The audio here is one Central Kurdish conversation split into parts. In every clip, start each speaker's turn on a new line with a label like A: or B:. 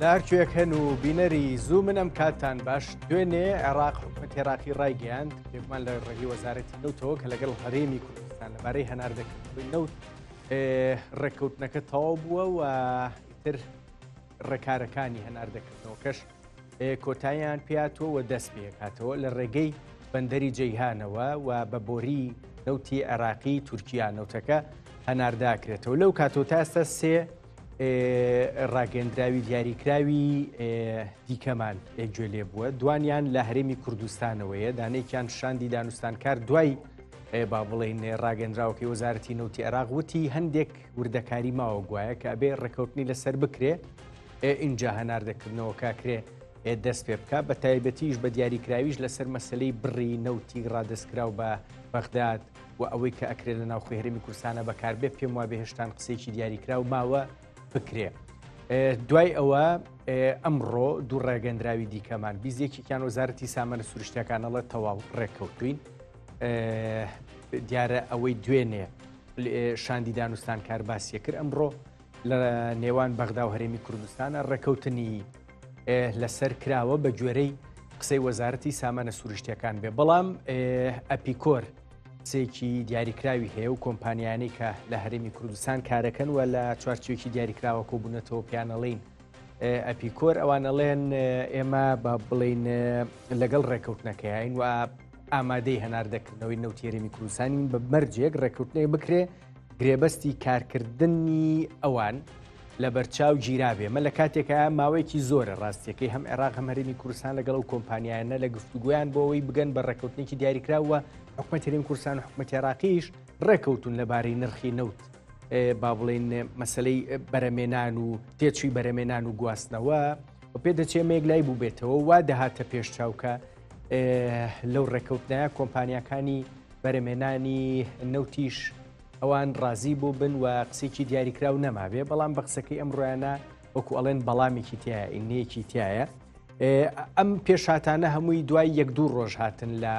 A: لارکوێک هەن و بینەری زوو منم کاتان باش دوێنێ عێراق حکوومەت عێراقی ڕایگەیاند پێکمان لە ڕێگەی وەزارەتی نەوتەوە کە لەگەڵ هەرێمی کوردستان لەبارەی هەناردەکردنەوەی نەوت ڕێککەوتنەکە تەواو بووە و ئیتر ڕێکارەکانی هەناردەکردنەوەکەش کۆتاییان پێاتوە و دەست پێکاتەوە لە ڕێگەی بەندەری جەیهانەوە و بە بۆری نەوتی عێراقی تورکیا نەوتەکە هەنارداکرێتەوە لەو کاتۆ تا ئێستا سێ ڕاگەندراوی دیاریکراوی دیکەمان گوێ لێ بووە دوانیان لە هەرێمی کوردستانەوەیە دانەیەکیان شاندی دانوستانکار دوای با بڵێن ڕاگەندراوەکەی وەزارەتی نەوتی عێراق وتی هەندێک وردەکاری ماوە گوایە کە ئەبێ ڕێکەوتنی لەسەر بکرێ ئینجا هەناردەکردنەوە کاکرێ دەست پێ بکە بە تایبەتیش بە دیاریکراویش لەسەر مەسلەی بڕی نەوتی ڕادەستکراو بە بەغداد و ئەوەی کە ئەکرێت لە ناوخۆی هەرێمی کوردستانە بەکاربێ پێم وابێ هێشتان قسێکی دیاریکراو ماوە بکرێ. دوای ئەوە ئەمڕۆ دوو ڕێگەندراوی دیکەمان بیزێکیان وەزارەتی سامانە سروشتیەکانەڵە تەواو ڕێککەوتوین دیارە ئەوەی دوێنێ شاندی دانوستان کار باسیە کرد ئەمڕۆ لە نێوان بەغدا و هەرێمی کوردستانە ڕێکەوتنی لەسەر کراوە بە گوێرەی قسەی وەزارەتی سامانە سروشتیەکان بێ بەڵام ئەپیکۆر قسێکی دیاریکراوی هەیە و کۆمپانیانەی کە لە هەرێمی کوردستان کارەکەن و لە چوارچێکی دیاریکراوە کۆبوونەتەوە پیانەڵین ئەپیکۆر ئەوانەڵێن ئێمە بە بڵین لەگەڵ ڕێکەوتنەکەیین و ئامادەی هەناردەکردنەوەی نەوتی هەرێمی کوردستانین بە مەرجێک ڕێکەوتنەیە بکرێ گرێبەستی کارکردنی ئەوان لە بەرچاو گیرابێ مە لە کاتێکە ماوەیەکی زۆرە ڕاستیەکەی هەم عێراق هەم هەرێمی کوردستان لەگەڵ و کۆمپانیانە لە گفتوگویان بۆ ئەوەی بگەن بە ڕێکەوتنێکی دیاریکراوە حکوومەت هەرێمی کوردستان و حکوومەت عێراقیش ڕێکەوتون لەبارەی نرخی نەوت با بڵێن مەسلەی بەرەمێنان و تێچووی بەرەمێنان و گواستنەوە و پێ دەچێ مێک لای بوو بێتەوە وا دەهاتە پێش چاوکە لەو ڕێکەوتنایە کۆمپانیەکانی بەرەمێنانی نەوتیش ئەوان ڕازی بۆ بن و قسێکی دیاریکراو نەماوێ بەڵام بە قسەکەی ئەمڕۆیانە وەکو ئەڵێن بەڵامێکی تایە ئینەیەکی تایە ئەم پێشاتانە هەمووی دوای یەک دوو ڕۆژ هاتن لە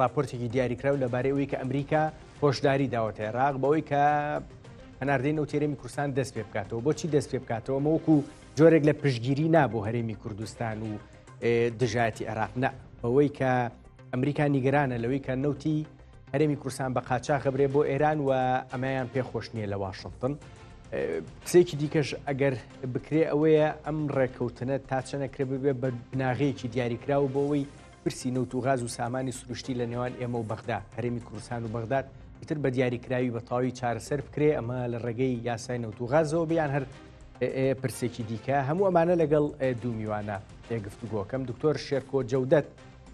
A: راپۆرتێکی دیاریکراو لەبارەی ئەوەی کە ئەمریکا هۆشداری داوەتە عێراق بەوەی کە هەناردەی نەوتی هەرێمی کوردستان دەست پێ بکاتەوە بۆچی دەست پێ بکاتەوە مەوەکو جۆرێک لە پشتگیری نابوو هەرێمی کوردستان و دژایەتی عێراق نە بەوەی کە ئەمریکا نیگەرانە لەوەی کە نەوتی هەرێمی کوردستان بە قاچاق خەبرێ بۆ ئێران و ئەمایان پێخۆش نییە لە واشنگتن قسێکی دیکەش ئەگەر بکرێ ئەوەیە ئەم ڕێککەوتنە تا چەنەکرێ ببێ بە بناغەیەکی دیاریکراوە بۆەوەی پرسی نەوت و غاز و سامانی سروشتی لە نێوان ئێمە و بەغدا هەرێمی کوردستان و بەغداد ئیتر بە دیاریکراوی بە تەواوی چارەسەر بکرێ ئەمە لە ڕێگەی یاسای نەوت و غازەوە بیان هەر پرسێکی دیکە هەموو ئەمانە لەگەڵ دوو میوانە گفتوگۆکەم دکتۆر شێرکۆ جەودەت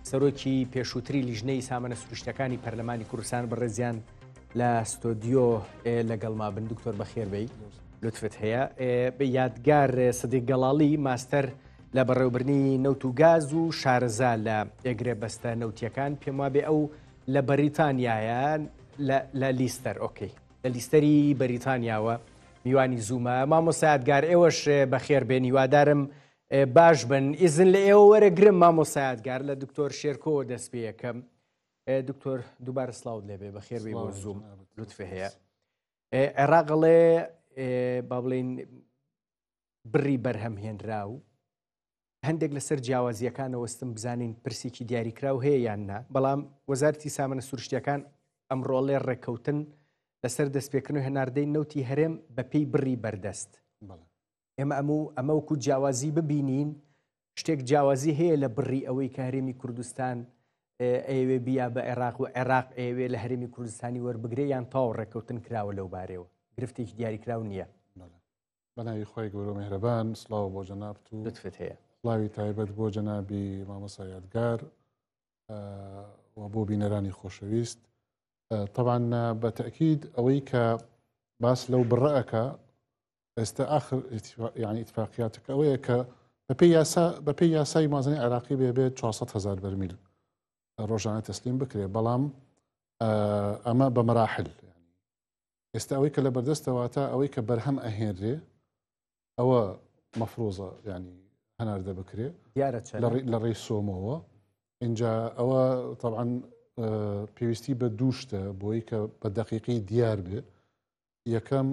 A: سەرۆکی پێشووتری لیژنەی سامانە سروشتەکانی پەرلەمانی کوردستان بەڕێزیان لە ستۆدیۆ لەگەڵما بن دکتۆر بەخێربەی لوتفت هەیە بە یادگار سەدیق گەڵاڵی ماستەر لە بەڕێوەبردنی نەوت و گاز و شارەزا لە ئێگرێ بەستە نەوتیەکان پێم وابێ ئەو لە بەریتانیایە لە لیستەر ئۆکەی لە لیستەری بەریتانیاوە میوانی زوومە مامۆستا یادگار ئێوەش بەخێربێن هیوادارم باش بن ئیزن لە ئێوە وەرەگرم مامۆستا یادگار لە دکتۆر شێرکۆ دەست پێ یەکەم دکتۆر دووبارە سڵاوت لێبێ بەخێربێ بۆ زووم لوتفە هەیە عێراقڵێ با بڵێن بڕی بەرهەم هێنرا و هەندێک لەسەر جیاوازیەکانە وەستم بزانین پرسێکی دیاریکراو هەیە یان نا بەڵام وەزارەتی سامانە سروشتیەکان ئەمڕۆڵێ ڕێککەوتن لەسەر دەستپێکردنەوەی هەناردەی نەوتی هەرێم بەپێی بڕی بەردەست ئێمە ئەمە وەکو جیاوازی ببینین شتێک جیاوازی هەیە لە بڕی ئەوەی کە هەرێمی کوردستان ئەوێ بیا بە عێراق و عێراق ئەوێ لە هەرێمی کوردستانی وەربگرێ یان تاو ڕێککەوتن کراوە لەو بارەوە گرفتێکی دیاریکراو نییە
B: بەناوی خۆی گەورە میهرەبان سڵاو بۆ جەنابەت و
A: لوتفت هەیە
B: سڵاوی تایبەت بۆ جەنابی مامۆستا یادگار و بۆ بینەرانی خۆشەویست طبعا بەتەکید ئەوەی کە باس لەو بڕەکە ئێستا آخر يعني اتفاقیاتەکە ئەوەیە کە بەپێی یاسای مازنی عێراقی بێت 400,000 بەرمیل ڕۆژانە تەسلیم بکرێ بەڵام ئەمە بە مەراحل ئێستا ئەوەی کە لە بەردەستەواتە ئەوەی کە بەرهەم ئەهێنرێ ئەوە مەفرۆزە ینی هەناردە بکرێ لە ڕێی سۆمەوە اینجا ئەوە طبعا پێویستی بە دووشتە بۆی کە بە دەقیقی دیار بێ یەکەم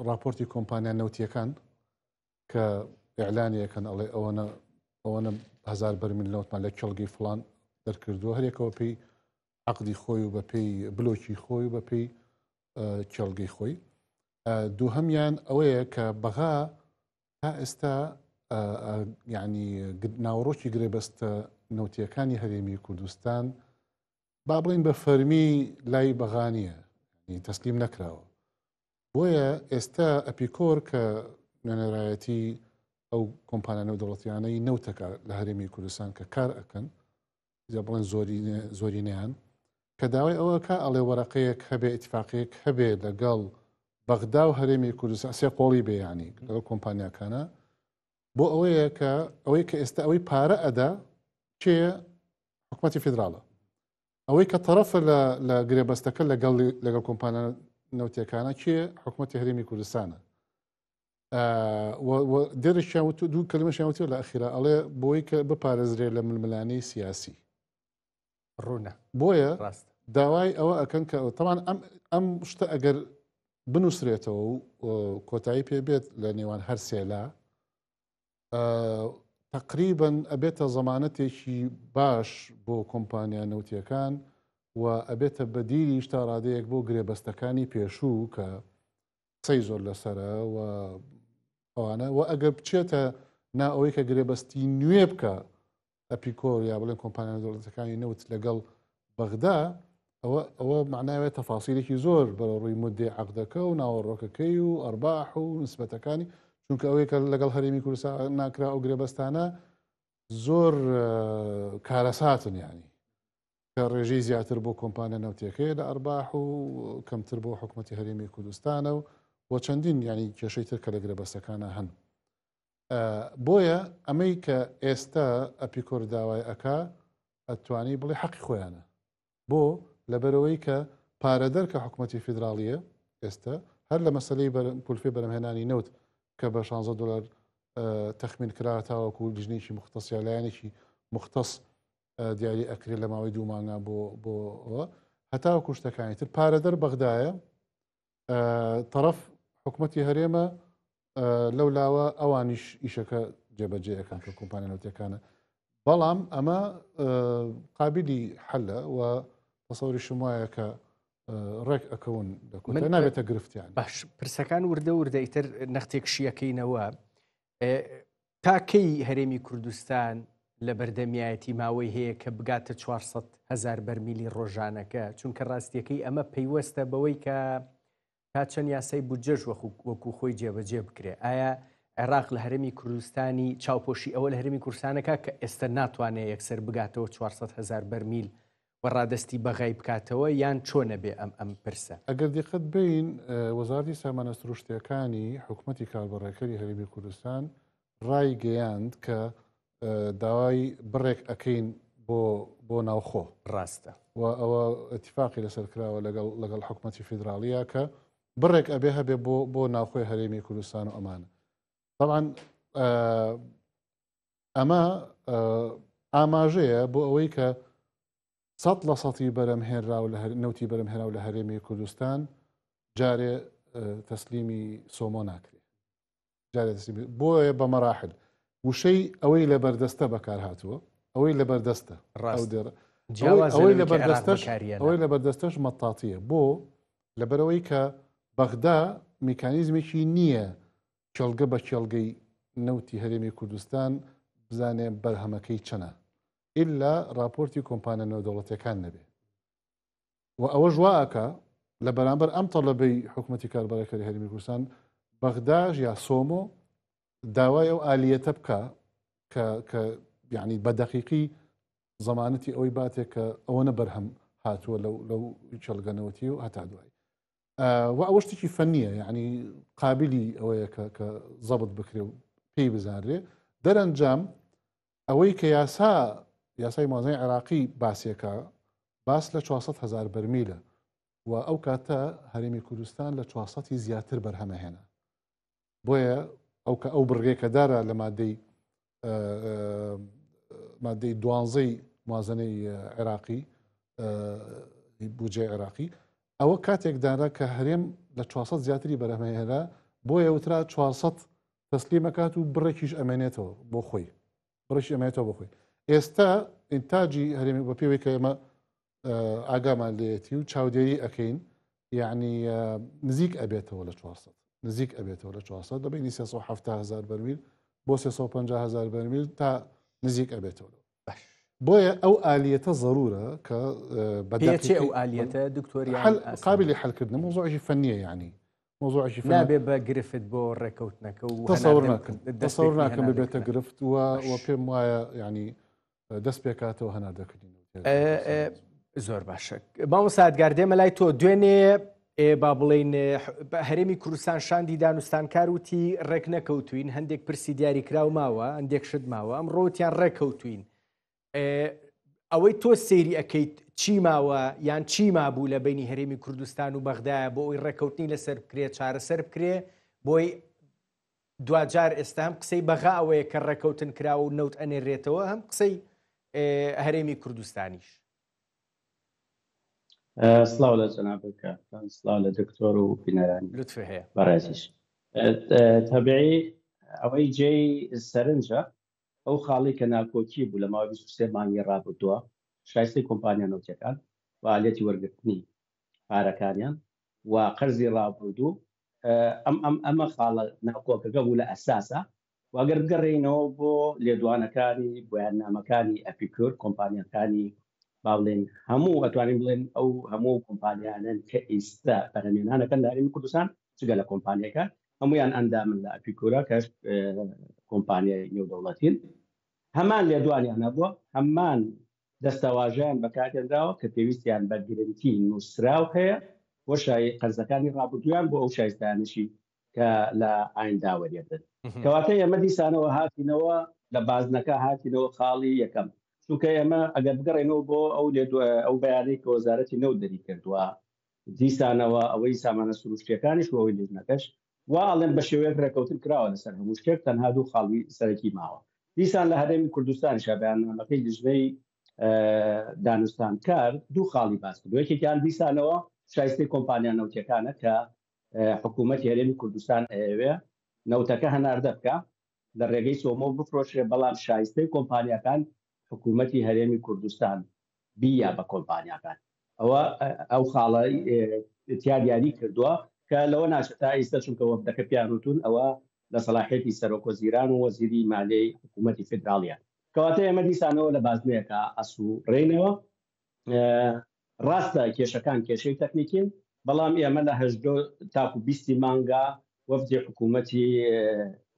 B: راپۆرتی کۆمپانیا نەوتیەکان کە ئیعلانیەکەن ئەڵێ ئەوەنە 1000 بەرمیل نەوتمان لە کێڵگەی فڵان دەرکردووە هەرێکەوە پێی عقدی خۆی و بە پێی بلۆکی خۆی و بە پێی کێڵگەی خۆی. دووهەمیان ئەوەیە کە بەغا تا ئێستا یعنی ناوڕۆکی گرێبەستە نەوتیەکانی هەرێمی کوردستان با بڵین بە فەرمی لای بەغانیە تەسلیم نەکراوە. بۆیە ئێستا ئەپیکۆر کە نوێنەرایەتی ئەو کۆمپانیا نێودەوڵەتیانەی نەوتەکە لە هەرێمی کوردستان کە کار ئەکەن بڵێن زۆرینیان کە داوای ئەوەکە ئەڵێ وەرەقەیەک هەبێ ئیتفاقەیەک هەبێ لەگەڵ بەغدا و هەرێمی کوردستان سێ قۆڵی بێیانی لەگەڵ کۆمپانیاکانە بۆ ئەوەیە کە ئێستا ئەوەی پارە ئەدا چێ حکومەتی فیدراڵە ئەوەی کە تەرەفە لە گرێبەستەکە لەگەڵ کۆمپانیا نەوتیەکانە چێ حکومەتی هەرێمی کوردستانە. دێرەشیان دوو کلمەشیان وتێ لە ئەخیرا ئەڵێ بۆی کە بپارێزرێ لە ململانەی سیاسی
A: ڕوونە.
B: بۆیە داوای ئەوە ئەکەن کە تەمان ئەم شتە ئەگەر بنووسرێتەوە و کۆتایی پێبێت لە نێوان هەر سێلا تقریباً ئەبێتە زەمانەتێکی باش بۆ کۆمپانیا نەوتیەکان و ئەبێتە بەدیری شتا ڕادەیەک بۆ گرێبەستەکانی پێشوو کە قسەی زۆر لەسرە و ئەوانە و ئەگەر بچێتە نا ئەوەی کە گرێبەستی نوێ بکە ئەپیکۆر یا بڵێن کۆمپانیا دەوڵەتەکانی نەوت لەگەڵ بەغدا ئەوە معناوێت تەفاسیلێکی زۆر بەرە ڕووی مودێ عەقدەکە و ناوەڕۆکەکەی و ئەرباح و نسبەتەکانی چونکە ئەوەی کە لەگەڵ هەرێمی کوردستان ناکرا ئەو گرێبەستانە زۆر کارەساتن یانی کە ڕێژەی زیاتر بۆ کۆمپانیا نەوتیەکەی لە ئەرباح و کەمتر بۆ حکومەتی هەرێمی کوردستانە و بۆ چەندین ینی کێشەی تر کە لە گرێبەستەکانە هەن. بۆیە ئەمەی کە ئێستا ئەپیکۆر داوای ئەکا ئەتوانی بڵێ حەقی خۆیانە بۆ لەبەرەوەی کە پارەدەر کە حکومەتی فیدراڵیە ئێستا هەر لە مەسلەی کولفی بەرهەمهێنانی نەوت کە بە 16 دلار تەخمین کراتاوەکو لیژنێکی مختص یا لایەنێکی مختص دیاری ئەکرێت لە ماوەی 2 مانگە بۆ هەتاوەکو شتەکانی تر پارەدەر بەغدایە تەرەف حکومەتی هەرێمە لەولاوە ئەوانیش ئیشەکە جێبەجێەکان کە کۆمپانیا نەوتیەکانە بەڵام ئەمە قابلی حەلە و تەسەوری شمایە کە ڕێک ئەکەون نابێتە گرفتیان.
A: باش پرسەکان وردە ئیتر نەختێک شیەکەینەوە تاکەی هەرێمی کوردستان لە بەردەمیایەتی ماوەی هەیە کە بگاتە 400,000 بەرمیلی ڕۆژانەکە چونکە ڕاستیەکەی ئەمە پەیوەستە بەوەی کە تا چەند یاسای بودجەش وەکو خۆی جێبەجێ بکرێ. ئایا عێراق لە هەرێمی کوردستانی چاوپۆشی ئەوە لە هەرێمی کوردستانەکە کە ئێستا ناتوانێت یەکسەر بگاتەوە 400,000 بەرمیل و ڕادستی بەغای بکاتەوە یان چۆنە بێ ئەم پرسە؟
B: ئەگەر دیقەت بین وەزارەتی سامانە سروشتیەکانی حکومەتی کاربڕێکەری هەرێمی کوردستان ڕای گەیاند کە داوای بڕێک ئەکەین بۆ ناوخۆ
A: ڕاستە
B: و ئەوە اتفاقی لەسەر کراوە لەگەڵ حکومەتی فیدراڵیە کە بڕێک ئەبێ هەبێ بۆ ناوخۆی هەرێمی کوردستان و ئەمانە. طبعا ئەمە ئاماژەیە بۆ ئەوەی کە 100% بەرەمهێنرا و نەوتی بەرەمهێنا و لە هەرێمی کوردستان جارێ تەسلیمی سۆمۆ ناکرێت بۆیە بە مەراحل وشەی ئەوەی لە بەردەستە بەکار هاتووە ئەوەی لە بەردەستە ئەوەی لە بەردەستەش مەتاتیە بۆ لەبەرەوەی کە بەغدا میکانیزمێکی نییە کێڵگە بە کێڵگەی نەوتی هەرێمی کوردستان بزانێ بەرهەمەکەی چەنە ئللا راپۆرتی کۆمپانیا نێودەوڵەتیەکان نەبێ و ئەوە ژواکە لە بەرامبەر ئەم تەڵەبەی حکومەتی کاربڕێکەری هەرێمی کوردستان بەغداژ یا سۆمۆ داوای ئەو ئالیەتە بکە کە یعنی بە دەقیقی زەمانەتی ئەوەی باتێک کە ئەوەنە بەرهەم هاتووە لەو چێڵگەنەوەتی و هەتا دوای و ئەوە شتێکی فەنیە یعنی قابلی ئەوەیە کە زەبط بکرێ و پێی بزانرێ دەرەنجام ئەوەی کە یاسای موازنەی عێراقی باسیەکە باس لە 400,000 بەرمیلە و ئەو کاتە هەرێمی کوردستان لە 400 زیاتر بەرهەمەهێنا بۆیە ئەو بڕگەیەکە دارە لە مادەی 12 موازنەی عێراقی بودجێ عێراقی ئەوە کاتێک دارا کە هەرێم لە 400 زیاتری بەرهەمەهێنا بۆیە وترا 400 تەسلیمەکات و بڕێکیش ئەمێنێتەوە بۆ خۆی بڕێکی ئەمێنێتەوە بۆ خۆی ئێستا ئینتاجی هەرێمی بە پێوەی کە ئێمە ئاگامان لێتی و چاودێری ئەەکەین یعنی نزیک ئەبێتەوە لە 400 نزیک ئەبێتەوە لە 400 دەبینی 370,000 بەرمیل بۆ 350,000 بەرمیل تا نزیک ئەبێتەوە بۆیە ئەو ئالیەتە ضرورە کە
A: بەدەچێ ئەو ئاليەتە دکتۆریان
B: قابلی حلکردن موضوعی فەنیە یعنی موضوعی
A: نابێ بە گرفت بۆ ڕێکەوتنەکە و
B: تەسەور ناکەم ببێتە گرفت و پێم وایە ینی دەست پێکاتەوە هەناردەکردین
A: زۆر باشە مامۆستا ئەدگار دێمە لای تۆ دوێنێ با بڵێن هەرێمی کوردستان شاندی دانوستانکار وتی ڕێک نەکەوتوین هەندێک پرسی دیاریکراو ماوە هەندێک شت ماوە ئەمڕۆتیان ڕێکەوتوین ئەوەی تۆ سەیری ئەەکەیت چی ماوە یان چی مابوو لە بینی هەرێمی کوردستان و بەغدایە بۆ ئەوی ڕێکەوتنی لەسەر بکرێت چارەسەر بکرێ بۆی دوجار ئێستا هەم قسەی بەغا ئەوەیە کە ڕێکەوتن کراوە و نەوت ئەنێڕێتەوە هەم قسەی هەرێمی کوردستانیش.
C: سلااو لە جەنابەکە سلااو لە دکتۆر و بینەرانی
A: لطفە هەیە
C: بەڕێزیش تەبیعی ئەوەی جێی سەرنجە ئەو خاڵی کە ناکۆکی بوو لە ماوەی 23 مانگی ڕابردووە شایستەی کۆمپانیا نەوتیەکان و ئالێتی وەرگرتنی پارەکانیان و قەرزی ڕابردوو ئەمە خاڵە ناکۆکەکە بوو لە ئەساسە واگەر بگەڕێینەوە بۆ لێدوانەکانی بۆیاننامەکانی ئەپیکۆر کۆمپانیەکانی با بڵێن هەموو ئەتوانین بڵێن ئەو هەموو کۆمپانیانن کە ئێستا بەرهەمێنانەکەن لە هەرێمی کوردستان چگە لە کۆمپانیەکان هەمویان ئەندامن لە ئەپیکۆرە کەش کۆمپانیای نێودەوڵەتین هەمان لێدوانیان هەبووە هەمان دەستەواژیان بەکارهێنراوە کە پێویستیان بە گرنتی نووسراو هەیە بۆ قەرزەکانی ڕابردویان بۆ ئەو شایستانشی کە لە ئایندا وەریێدن کەواتە ئێمە دیسانەوە هاتینەوە لە بازنەکە هاتینەوە خاڵی یەکەم چونکە ئێمە ئەگەر بگەڕێنەوە بۆ ئەو بەیانەی کە وەزارەتی نەوت دەری کردووە دیسانەوە ئەوەی سامانە سروشتیەکانیش بۆ ئەوەی لێژنەکەش واڵێن بە شێوەیەک ڕێکەوتن کراوە لەسەر هەموو شتێک تەنها دوو خاڵی سەرەکی ماوە دیسان لە هەرێمی کوردستانیش بەیاننامەکەی لیژنەی دانوستانکار دوو خاڵی باس کردو یەکێکیان دیسانەوە شایستەی کۆمپانیا نەوتیەکانە کە حکوومەتی هەرێمی کوردستان ئەوێ نەوتەکە هەناردە بکە لە ڕێگەی سۆمۆ بفرۆشێ بەڵام شایستەی کۆمپانیەکان حکوومەتی هەرێمی کوردستان بیا بە کۆمپانیەکان ئەو خاڵە دیاری کردووە کە لەوە ناشێت تا ئێستا چونکە وەفدەکە پیانوتون ئەوە لە سەلاحیەتی سەرۆکوەزیران و وەزیری مالیەی حکوومەتی فدراڵیە کەواتە ئێمە دیسانەوە لە بازنەیەکە ئەسوڕێنەوە ڕاستە کێشەکان کێشەی تەکنیکین بەڵام ئێمە لە 20 مانگا وەفدی حکوومەتی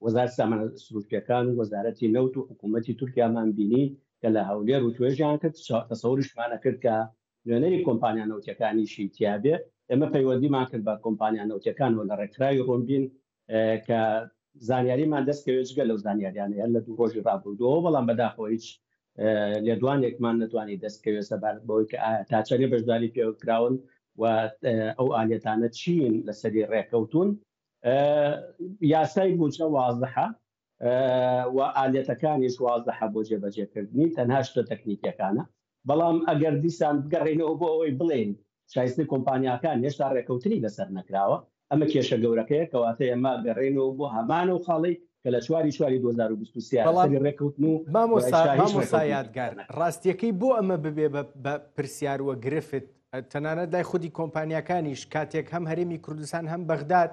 C: وەزارەتی سامانە سروشتیەکان و وەزارەتی نەوت و حکوومەتی تورکیامان بینی کە لە هەولێر و توێژیان کرد تەسەوریشمانە کرد کە نوێنەری کۆمپانیا نەوتیەکانیشی تیابێ ئێمە پەیوەندیمان کرد بە کۆمپانیا نەوتیەکانەوە لە ڕێکخراوی ڕۆمبین کە زانیاریمان دەستکەوێت جگە لەو زانیاریانە هەر لە دوو ڕۆژی ڕابردووە بەڵام بەداخەوە هیچ لێدوانێکمان نەتوانی دەستکەوێت سەبارەت بەوەی کە تا چەندێ بەشداری پێکراون و ئەو ئالێتانە چین لەسەری ڕێکەوتون یاسای بوونچە وازدەحە و ئالێتەکانیش وازدەحە بۆ جێبەجێکردنی تەنها شتە تەکنیکیەکانە بەڵام ئەگەر دیسان بگەڕێنەوە بۆ ئەوەی بڵێن شایستەی کۆمپانیاکان هێشتا ڕێکەوتنی لەسەر نەکراوە ئەمە کێشە گەورەکەیە کەواتە ئێمە گەڕێنەوە بۆ هەمان و خاڵی کە لە چواری 2023 ڕێکەوتن و
A: مامۆستا یادگار ڕاستیەکەی بۆ ئەمە ببێ بە پرسیاروە گرفت تەنانەت لای خودی کۆمپانیەکانیش کاتێک هەم هەرێمی کوردستان هەم بەغداد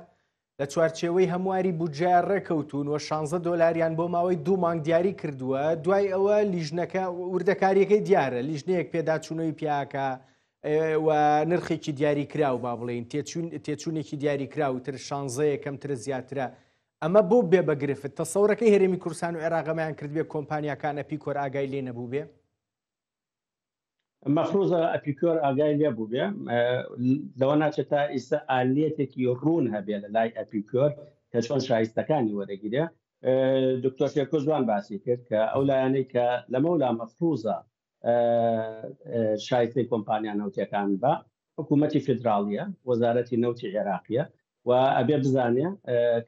A: لە چوارچێوەی هەمواری بودجە ڕێکەوتون و 16 دۆلاریان بۆ ماوەی 2 مانگ دیاری کردووە دوای ئەوە لیژنەکە وردەکاریەکەی دیارە لیژنەیەک پێداچوونەوەی پیاکە و نرخێکی دیاری کراو با بڵێن تێچوونێکی دیاری کراوتر 16 کەمترە زیاترە ئەمە بۆ بێ بەگرفت تەسەورەکەی هەرێمی کوردستان و عێراقەمەیان کرد بێ کۆمپانیەکان ئەپیکۆر ئاگای لێ نەبوو بێ
C: مەفروضە ئەپیکۆر ئاگای لێ بوو بێ لەوە ناچێت تا ئێستا ئالێتێکی ڕوون هەبێ لە لای ئەپیکۆر کە چۆن شایستەکانی وەرەگیرێ دکتۆر شێرکۆ جوان باسی کرد کە ئەو لایەنەی کە لەمەولا مەفروضە شایستەی کۆمپانیا نەوتیەکان بە حکوومەتی فدراڵیە وەزارەتی نەوتی عێراقیە و ئەبێ بزانێ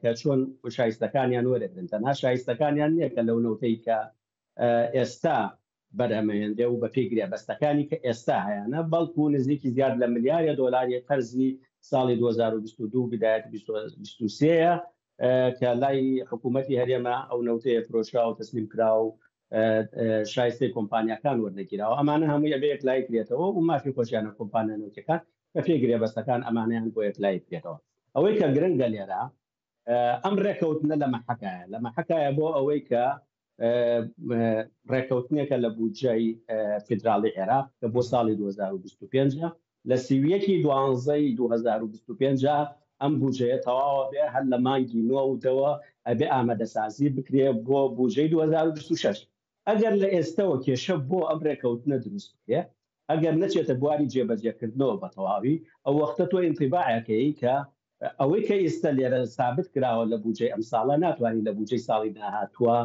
C: کە چۆن شایستەکانیان وەرەگرن تەنها شایستەکانیان نییە کە لەو نەوتەی کە ئێستا بەرهەمەهێندێ و بە پێی گرێبەستەکانی کە ئێستا هەیەە بەڵکو نزیکی زیاد لە ملیارە دۆلاری قەرزی ساڵی 2022 بدایەت 2023 کە لای حکوومەتی هەرێمە ئەو نەوتەیە فرۆشرا و تەسلیم کرا و شایستەی کۆمپانیەکان وەرنەگیرەوە ئەمانە هەموو ئەبێ یەکلای کرێتەوە و مافی خۆشیانە کۆمپانیا نەوتەکان کە پێگرێ بەستەکان ئەمانیان بۆ یەکلای کرێتەوە ئەوەی کە گرنگە لێرە ئەم ڕێکەوتنە لە مەحەکایە بۆ ئەوەی کە ڕێکەوتنێکە لە بودجەی فیدراڵی عێراق کە بۆ ساڵی 2025 لە 2025 ئەم بودجەیە تەواوە بێ هەر لە مانگی 9ەوە ئەبێ ئامادەسازی بکرێ بۆ بودجەی 2026 ئەگەر لە ئێستەوە کێشە بۆ ئەم ڕێکەوتنە دروست بکرێ ئەگەر نەچێتە بواری جێبەجێکردنەوە بە تەواوی ئەو وەختە تۆ ئینتیباعەکەی کە ئەوەی کە ئێستا لێرە ثابت کراوە لە بودجەی ئەم ساڵە ناتوانین لە بودجەی ساڵی داهاتووە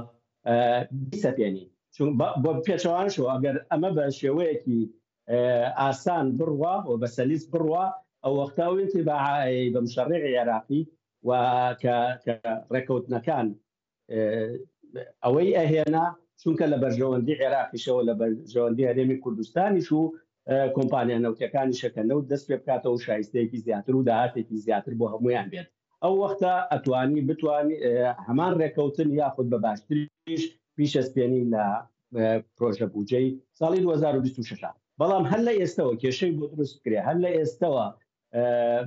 C: بیسەپێنی چون بۆ پێچەوانشەوە ئەگەر ئەمە بە شێوەیەکی ئاسان بڕوا و بە سەلیس بڕوا ئەو وەختاوی ئینتیباعی بە مشەڕێعی عێراقی و کە ڕێکەوتنەکان ئەوەی ئەهێنا چونکە لە بەرژەوەندی عێراقیشەوە لە بەرژەوەندی هەرێمی کوردستانیش و کۆمپانیا نەوتەکانی شەکەنەوت دەست پێ بکاتەوە و شایستەیەکی زیاتر و داهاتێکی زیاتر بۆ هەمویان بێت ئەو وەختە بتوانی هەمان ڕێکەوتن یاخود بە باشتریش پیشەسپێنی لە پرۆژە بودجەی ساڵی 2026 بەڵام هەر لە ئێستەوە کێشەی بۆ دروست بکرێ هەر لە ئێستەوە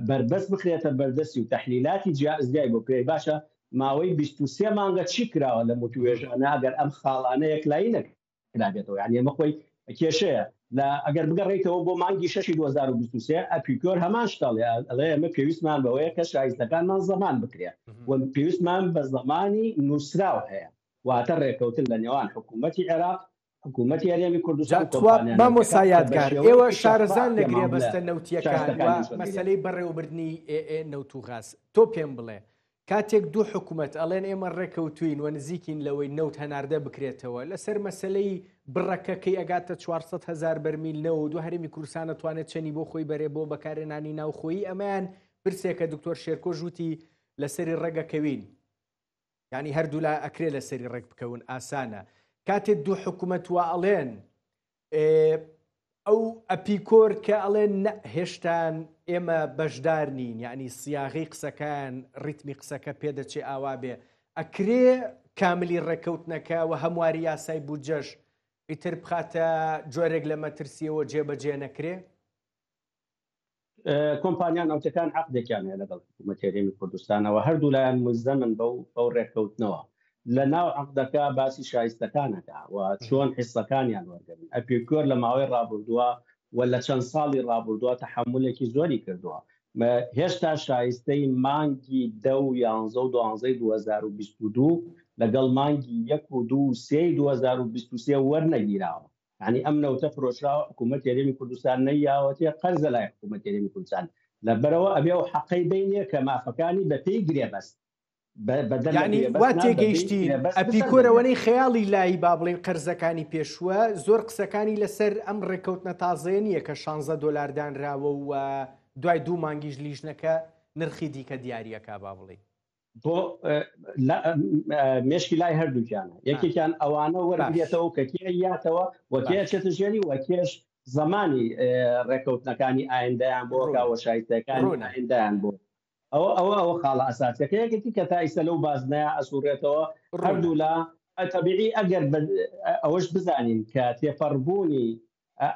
C: بربەست بخرێتە بەردەستی و تەحلیلاتی جیای بۆ کرێ باشە ماوەی 23 مانگە چی کراوە لە متوێژانە ئەگەر ئەم خاڵانە یەکلایی نەکرابێتەوە یعنی ئەمە خۆی کێشەیە لە ئەگەر بگەڕێیتەوە بۆ مانگی 6 2023 ئەپیکۆر هەمان شتاڵێ ئەڵێ ئەمە پێویستمان بەوەیە کە شایستەکانمان زەمان بکرێ و پێویستمان بە زەمانی نووسراو هەیە واتە ڕێکەوتن لە نێوان حکوومەتی عێراق حکوومەتی هەرێمی کوردستان
A: مامۆستا یادگار ئێوە شارەزان لەگرێ بەستە نەوتیەکان مەسەلەی بەڕێوەبردنی نەوت و غاز تۆ پێم بڵێ کاتێک دوو حکوومەت ئەڵێن ئێمە ڕێکەوتوین و نزیکین لەوەی نەوت هەناردە بکرێتەوە لەسەر مەسلەی بڕەکەکەی ئەگاتە 400,000 بەرمیل نەوت و هەرێمی کوردستان دەتوانێت چەنی بۆ خۆی بەرێ بۆ بەکارهێنانی ناوخۆیی ئەمەیان پرسێکە دکتۆر شێرکۆ ژووتی لەسەری ڕێگەکەوین یعنی هەردوو لا ئەکرێ لەسەری ڕێک بکەون ئاسانە کاتێک دوو حکوومەت وا ئەڵێن ئەو ئەپیکۆر کە ئەڵێن هێشتان ئێمە بەشدار نین یعنی سیاغی قسەکان ڕیتمی قسەکە پێدەچێ ئاوا بێ ئەکرێ کاملی ڕێکەوتنەکە و هەمواری یاسای بودجەش ئیتر بخاتە جۆرێک لە مەترسیەوە جێبەجێ نەکرێ
C: کۆمپانیا ناوچەکان عەقدێکیان هەیە لەگەڵ حکوومەتی هەرێمی کوردستانەوە هەردوو لایەن ملزەمن بەو ڕێکەوتنەوە لە ناو عەقدەکە باسی شایستەکانەکە و چۆن حیسەکانیان وەرگرن ئەپیکۆر لە ماوەی ڕابردووە و لە چەند ساڵی ڕابردووە تەحملێکی زۆری کردووە هێشتا شایستەی مانگی 10/11/2022 لەگەڵ مانگی 1/2/2023 وەرنەگیراوە یعنی ئەم نەوتە فرۆشراوە حکوومەتی هەرێمی کوردستان نەیاوەتێ قەرزە لای حکوومەتی هەرێمی کوردستان لەبەرەوە ئەبێ و حەقەی بینێ کە مافەکانی بە پێی گرێ بەست
A: یعنی وا تێگەیشتی ئەپیکۆرەوەنەی خەیاڵی لای با بڵێن قەرزەکانی پێشووە زۆر قسەکانی لەسەر ئەم ڕێکەوتنە تازەیە نییە کە 16 دلار دانراوە و دوای دوو مانگیش لیژنەکە نرخی دیکە دیارریەکە با بڵێ
C: بۆ مێشکی لای هەردووکیانە یەکێکیان ئەوانە وەرگێتەوە کە کێ یاتەوە وەکێ چێتە ژێری وەکێش زمانی ڕێکەوتنەکانی ئایندەیان بۆ کاوە شایستەکانی ئایندەیان بۆ ئەوە خاڵە ئەساسیەکە یەکێتی کە تا ئیسە لەو بازنەیە ئەسوورێتەوە هەردوو لە تەبیعی ئەگەر ئەوەش بزانین کە تێپەڕبوونی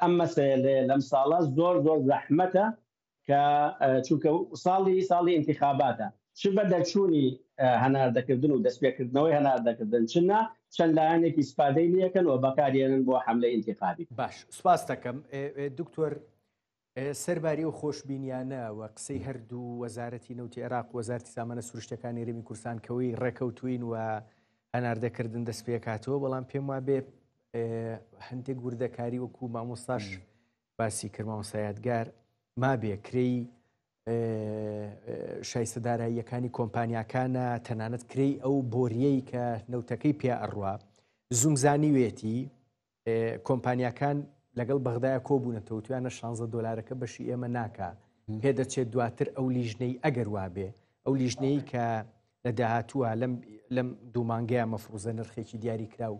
C: ئەم مەسەلە لەم ساڵە زۆر زەحمەتە کە چونکە ساڵی انتخاباتە چ بەدەچوونی هەناردەکردن و دەستپێکردنەوەی هەناردەکردن چنە چەند لایەنێکی سپادەی نیەکەن و بەکارێنن بۆ حملەی انتخابی
A: باش سوپاس دەکەم دکتۆر سەرباری و خۆشببینیانە و قسەی هەردوو وەزارەتی نەوتی عێراق وەزارەتی سامانە سروشتەکانی هەرێمی کوردستان کەوەی ڕێکەوتوین و هەناردەکردن دەست پێ کاتەوە بەڵام پێم وا بێ هەندێک وردەکاری وەکو مامۆستاش باسی کرد مامۆستا یادگار ما بێ کرێی شایستەداراییەکانی کۆمپانیاکانە تەنانەت کرێی ئەو بۆریەی کە نەوتەکەی پێ ئەڕوا زومزانی وێتی کۆمپانیاکان لەگەڵ بەغدایە کۆبوونەتەوە توانە 16 دلارەکە بەشی ئێمە ناکە پێدەچێت دواتر ئەو لیژنەی ئەگەر وابێ ئەو لیژنەی کە لە داهاتووە لەم دوو مانگەیە مەفروزە نرخێکی دیاری کرا و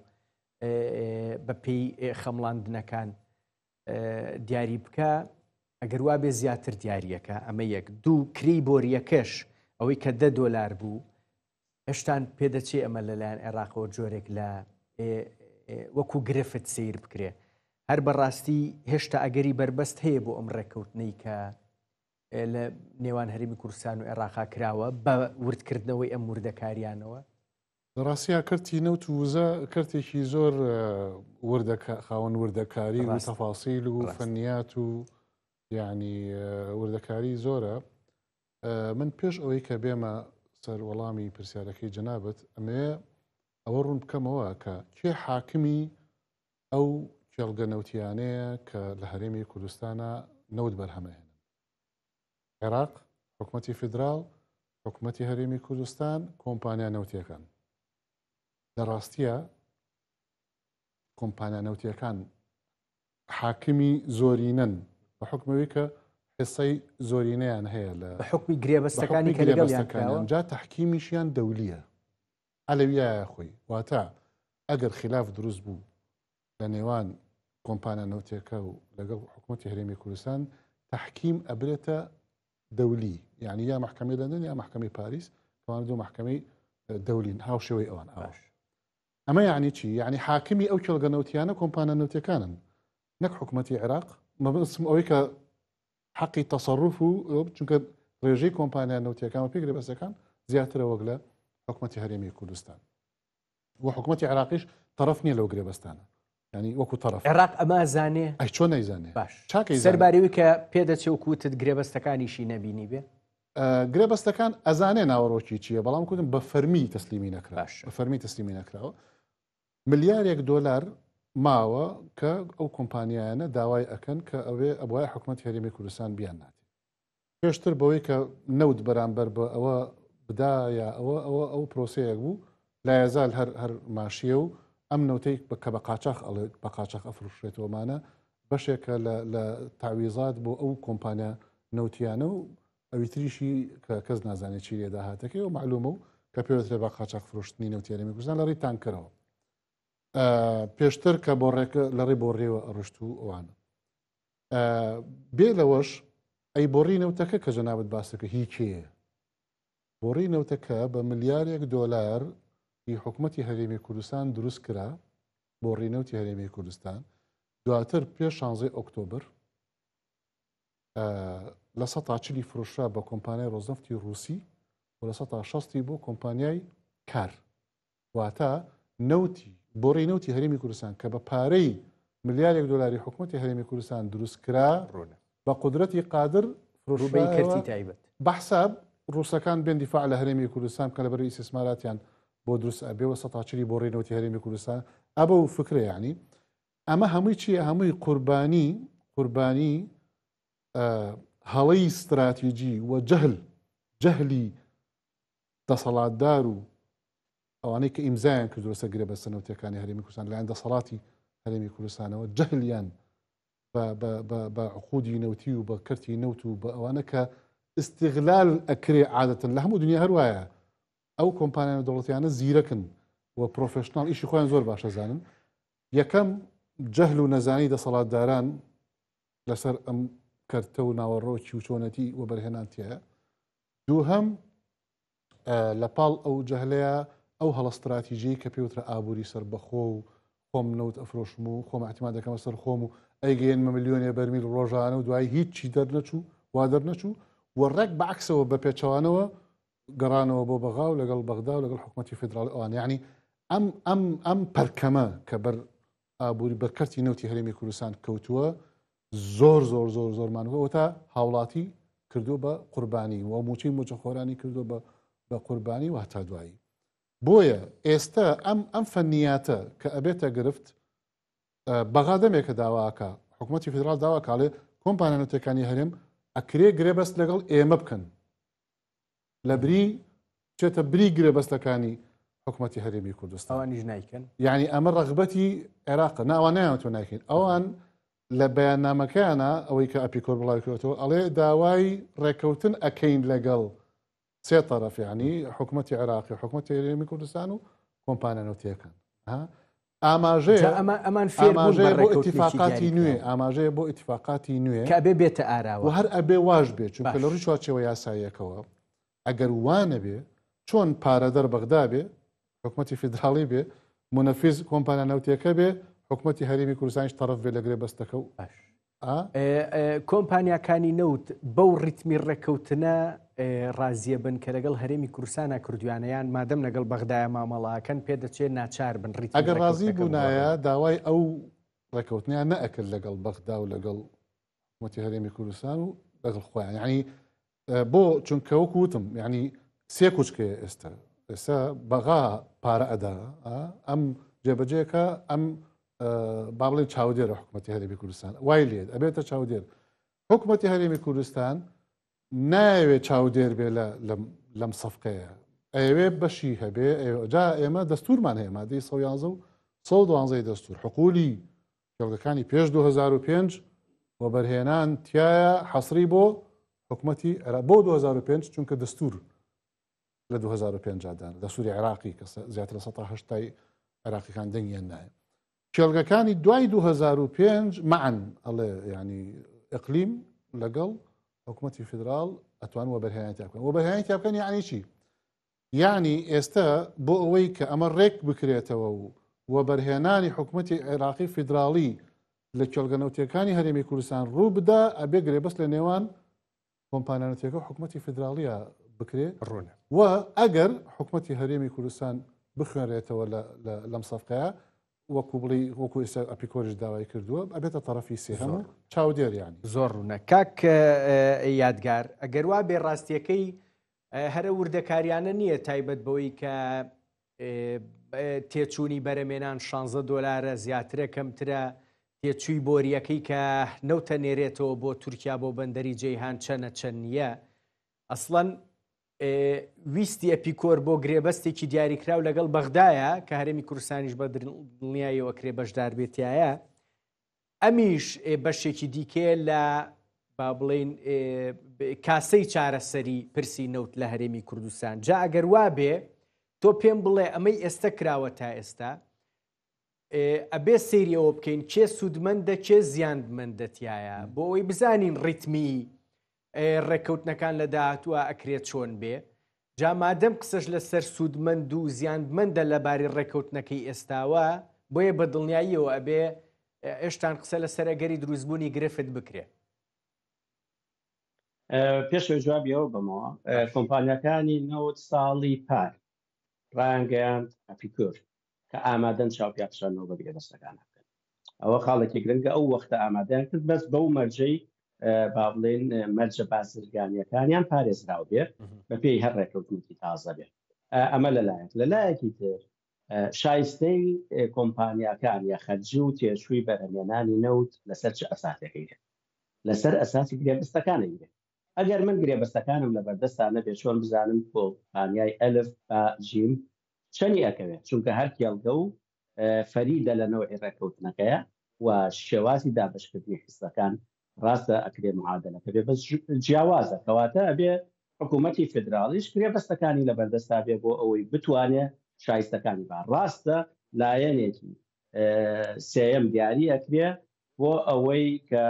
A: بەپێی خەمڵاندنەکان دیاری بکە ئەگەر وابێ زیاتر دیاریەکە ئەمە یەک دوو کری بۆریەکەش ئەوەی کە 10 دلار بوو هێشتان پێدەچێ ئەمە لەلایەن عێراقەوە جۆرێک لە وەکو گرفت سیر بکرێ هەر بەڕاستی هێشتا ئەگەری بربەست هەیە بۆ ئەم ڕێککەوتنەی کە لە نێوان هەرێمی کوردستان و عێراقا کراوە بە وردکردنەوەی ئەم وردەکاریانەوە
B: ڕاستیا کردی نەوت و وزە کردێکی زۆر خاوەن وردەکاری و تەفاسیل و فەنیات و یعنی وردەکاری زۆرە من پێش ئەوەی کە بێمە سەر وەڵامی پرسیارەکەی جەنابەت ئەمێ ئەوە ڕوون بکەمەوە کە کێ حاکمی ئەو کێڵگە نەوتیانەیە کە لە هەرێمی کوردستانە نەوت بەرهەمەهێنن عێراق حکومەتی فیدراڵ حکومەتی هەرێمی کوردستان کۆمپانیا نەوتیەکان لە ڕاستیە کۆمپانیا نەوتیەکان حاکمی زۆرینەن بە حکمەوەی کە حسەی زۆرینەیان هەیە لە
A: حکمی گرێبەستەکانی کە لەگەڵیان
B: جا تەحکیمیشیان دەولیە ئەلەویایە خۆی واتە ئەگەر خلاف دروست بوو لە نێوان کۆمپانیا نەوتیەکە و لەگەڵ حکومەتی هەرێمی کوردستان تەحکیم ئەبرێتە دەولی یعنی یا محکمەی لەندەن یا محکمەی پاریس کەوانە دوو محکمەی دەولین هاوشێوەی ئەوان ئاش ئەمە یعنی چی یعنی حاکمی ئەو کێڵگە نەوتیانە کۆمپانیا نەوتیەکانن نەک حکومەتی عێراق مەبەستم ئەوەی کە حقی تەسەڕوف و چونکە ڕێژەی کۆمپانیا نەوتیەکان و پێگرێ بەسەکان زیاترە وەک لە حکومەتی هەرێمی کوردستان و حکومەتی عێراقیش طرف نییە لەو گرێبەستانە ینی وەکو طرف
A: عێراق ئەمە زانێ
B: ئەی چۆن نەیزانێ
A: باش سەرباریوی کە پێدەچێ و کوتت گرێبەستەکانیشی نەبینی بێ
B: گرێبەستەکان ئەزانێ ناوەڕۆکی چییە بەڵام کوتم بە فەرمی تەسلیمی نەکرا بە فەرمی تەسلیمی نەکراوە ملیارێک دۆلار ماوە کە ئەو کۆمپانیایانە داوای ئەکەن کە ئەوێ ئەبوای حکومەتی هەرێمی کوردستان بیان ناتێت پێشتر بەوەی کە نەوت بەرامبەر بە ئەوە بدایە ئەو پرۆسەیەک بوو لا یەزال هەر ماشیە و ئەم نەوتەی کە بە قاچاق ئەڵێت بە قاچاق ئەفروشێتەوەمانە بەشێکە لە تعویزات بۆ ئەو کۆمپانیا نەوتیانە و ئەوی تریشی کە کەس نازانێت چی لێدا هاتەکەی و معلومە و کە پێوترێ بە قاچاق فرۆشتنی نەوتی هەرێمی کوردستان لە ڕێی تانکەرەوە پێشتر کە بۆ ڕێکە لە ڕێ بۆ ڕێوە ئەڕشت و ئەوانە بێ لەوەش ئەی بۆڕی نەوتەکە کە جەنابەت باسەکە هیچیە بۆڕی نەوتەکە بە ملیارێک دۆلار حکومەتی هەرێمی کوردستان دروست کرا بۆڕی نەوتی هەرێمی کوردستان دواتر پێش 16 ئۆکتۆبر لە 140 فرۆشرا بە کۆمپانیای ڕۆزنەفتی رووسی و لە 160 بۆ کۆمپانیای کار واتە نەوتی بۆڕی نەوتی هەرێمی کوردستان کە بە پارەی ملیارێک دۆلاری حکومەتی هەرێمی کوردستان دروست کرا بە قودرەتی قادر
A: فرۆشبەی تایبەت
B: بەحساب ڕووسەکان بێن دیفاع لە هەرێمی کوردستان کە لەبەر ئیسtisماراتیان بۆ دروست ئەبێەوە 140 بۆ ڕێنەوتی هەرێمی کوردستان ئەبە و فکرە یعنی ئەمە هەمووی چیە هەمووی قوربانی هەڵەی استراتیجی و جەهلی دەسەڵاتدار و ئەوانەی کە ئیمزایان کردوسە گرێبەستە نەوتیەکانی هەرێمی کوردستان لەلایەن دەسەڵاتی هەرێمی کوردستانەوە جەهلیان بە عقودی نەوتی و بە کەرتی نەوت و بە ئەوانە کە استیغلال ئەکرێ عادەتەن لە هەموو دنیا هەروایە ئەو کۆمپانیانە دەوڵەتیانە زیرەکن و پرۆفشنال ئیشی خۆیان زۆر باشە زانن یەکەم جەهل و نەزانی دەسەڵاتداران لەسەر ئەم کەرتە و ناوەڕۆکی و چۆنەتی و بەرهێنانتیایە دووهەم لە پاڵ ئەو جەهلەیە ئەو هەڵەستراتیژی کە پێوترە ئابووری سەر بەخۆ و خۆم نەوت ئەفرۆشم و خۆم احتیمال دەکەمە سەر خۆم و ئەیگەێنمە ملیۆنێ بەرمیل ڕۆژانە و دوای هیچی دەرنەچوو وا دەرنەچوو و ڕێک بەعکسەوە بە پێچەوانەوە گەڕانەوە بۆ بەغا و لەگەڵ بەغدا و لەگەڵ حکومەتی فیدراڵ ئەوان یعنی ئەم پەرکەمە کە بەر ئابووری بەرکەرتی نەوتی هەرێمی کوردستان کەوتووە زۆرمانەوە تا هاوڵاتی کردو بە قوربانی و موچەی موچەخۆرانی کردو بە قوربانی و هەتا دوایی بۆیە ئێستا ئەم فەنیاتە کە ئەبێتە گرفت بەغا دەمێکە داواکە حکومەتی فیدراڵ داواکاڵێ کۆمپانیا نەوتیەکانی هەرێم ئەکرێ گرێبەست لەگەڵ ئێمە بکەن لە بری چێتە بری گرێبەستەکانی حکومەتی هەرێمی کوردستان
A: ئەوانیش نایکەن
B: یعنی ئەمە ڕەغبەتی عێراقە ناوان نایانەوە ناکەین ئەوان لە بەیاننامەکەیانە ئەوەی کە ئەپیکۆر بڵاوی کردەوە ئەڵێ داوای ڕێکەوتن ئەکەین لەگەڵ سێ طرف یعنی حکومەتی عێراقی حکومەتی هەرێمی کوردستان و کۆمپانیا نەوتیەکان ئاماژەیە بۆ ئیتیفاقاتی نوێ ئاماژەیە بۆ ئیتیفاقاتی نوێ
A: کە ئەبێ بێتە ئاراوە
B: و هەر ئەبێ واش بێت چونکە لە ڕووی چوارچێوە یاساییەکەوە ئەگەر وانە بێ چۆن پارەدەر بەغدا بێ حکوومەتی فیدراڵی بێ منەفیز کۆمپانیا نەوتیەکە بێ حکوومەتی هەرێمی کوردستانیش تەرەف بێ لەگرێ بەستەکە و
A: کۆمپانیاکانی نەوت بەو ڕیتمی ڕێککەوتنە ڕازیە بن کە لەگەڵ هەرێمی کوردستانە کردویانیان مادەم لەگەڵ بەغدایە مامەڵاکەن پێ دەچێت ناچار بن ڕیت
B: ئەگەر ڕازی بوونایە داوای ئەو ڕێککەوتنیان نەئەکرد لەگەڵ بەغدا و لەگەڵ حکوومەتی هەرێمی کوردستان و لەگەڵ خۆیان یعنی بۆ چونکە وەکو وتم یعنی سێ کوچکەیە ئێستا بەغا پارە ئەدا ئەم جێبەجێکە ئەم با بڵێن چاودێرە حکوومەتی هەرێمی کوردستان وای لێت ئەبێتە چاودێر حکوومەتی هەرێمی کوردستان ناوێت چاودێر بێ لەم سەفقەیە ئەوێ بەشی هەبێ جا ئێمە دەستورمان هەیە مادەی 111 و 112 دەستور حقوقی کێڵگەکانی پێش 2005 و بەرهێنان تایە حەسری بۆ حکوومەتی بۆ 2005 چونکە دەستور لە 2005 دان دەستوری عێراقی کە زیاتر لە 180 عێراقیەکان دەنگیان نایە کێڵگەکانی دوای 2005 معن ئەڵێ ینی ئەقلیم لەگەڵ حکوومەتی فیدراڵ ئەتوان وە بەرهێنانی بکەن وە بەرهێنانی بکەن یعنی چی؟ یعنی ئێستا بۆ ئەوەی کە ئەمە ڕێک بکرێتەوە و وە بەرهێنانی حکوومەتی عێراقی فیدراڵی لە کێڵگەنەوتیەکانی هەرێمی کوردستان ڕوو بدا ئەبێ گرێبەست لە نێوان کۆمپانیانەتەکە حکوومەتی فیدراڵیە بکرێ ڕوونە و ئەگەر حکوومەتی هەرێمی کوردستان بخوێنرێتەوە لەم سەفقەیە وەکو بڵی وەکو ئێستا ئەپیکۆریش داوای کردووە ئەبێتە تەرەفی سێهەم و چاودێریانی
A: زۆر ڕوونە کاک یادگار ئەگەر وا بێ ڕاستیەکەی هەرە وردەکاریانە نییە تایبەت بەوەی کە تێچوونی بەرەمێنان $16 زیاترە کەمترە تێچووی بۆریەکەی کە نەوتە نێرێتەوە بۆ تورکیا بۆ بەندەری جەیهان چەنە چەند نییە ئەسڵەن ویستی ئەپیکۆر بۆ گرێبەستێکی دیاریکراو لەگەڵ بەغدایە کە هەرێمی کوردستانیش بە دڵنیایەوە کرێ بەشدار بێتایە ئەمیش بەشێکی دیکێ لە با بڵێن کاسەی چارەسەری پرسی نەوت لە هەرێمی کوردستان جا ئەگەر وا بێ تۆ پێم بڵێ ئەمەی ئێستا کراوە تا ئێستا ئەبێ سەیریەوە بکەین کێ سوودمەندە کێ زیانمەندەتیایە بۆ ئەوەی بزانین ڕیتمی ڕێککەوتنەکان لە داهاتووە ئەکرێت چۆن بێ جا مادەم قسەش لەسەر سوودمەند و زیانمەندە لەباری ڕێککەوتنەکەی ئێستاوە بۆیە بە دڵنیاییەوە ئەبێ ئێشتان قسە لەسەر ئەگەری دروستبوونی گرفت بکرێ
C: پێشەوە جوابیەوە بمەوە کۆمپانیەکانی نەوت ساڵی پار ڕایانگەیاند ئەپیکۆر کە ئامادەن چاوپیاپشانەوە بە گرێبەستەکان بکەن ئەوە خاڵێکی گرنگە ئەو وەختە ئامادەیان کرد بەس بەو مەرجەی با بڵێن مەرجە بازرگانیەکانیان پارێزراو بێت بە پێی هەر ڕێککەوتنێکی تازە بێت ئەمە لەلایەکی تر شایستەی کۆمپانیاکان یا خەرجی و تێشووی بەرهەمێنانی نەوت لەسەر چه ئەساسێکەیە لەسەر ئەساسی گرێبەستەکانە ئەگەر من گرێبەستەکانم لە بەردەستانە بێ چۆن بزانم کۆمپانیای ئەلف با جیم چەنی ئەکەوێت چونکە هەر کێڵگە و فەریدە لە نەوەی ڕێککەوتنەکەیە و شێوازی دابشکردنی حیسەکان ڕاستە ئەکرێ معادلەکە بێ بەس جیاوازە کەواتە ئەبێ حکوومەتی فدراڵیش گرێبەستەکانی لە بەردەستا بێ بۆ ئەوەی بتوانێت شایستەکانی با ڕاستە لایەنێکی سێەم دیاری ئەکرێ بۆ ئەوەی کە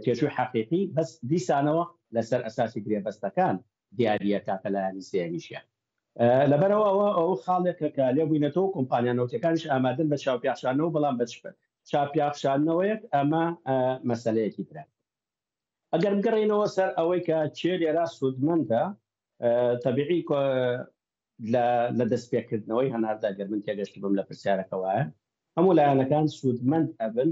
C: تێژوی حەقیقی بەس دیسانەوە لەسەر ئەساسی گرێبەستەکان دیاریەکە کە لایەنی سێمیشە لەبەرەوە ئەو خاڵێکە کە لێ بووینەتەوە کۆمپانیانەوتەکانیش ئامادەن بە چاوپیاخشانەوە بەڵام بەچپێت چاپیاخشانەوەیەک ئەمە مەسەلەیەکی ترە ئەگەر بگەڕێنەوە سەر ئەوەی کە چێ لێرا سوودمەندە تەبیعی لە دەستپێکردنەوەی هەناردا گەر من تێگەشت بم لە پرسیارەکەوایە هەموو لایەنەکان سوودمەند ئەبن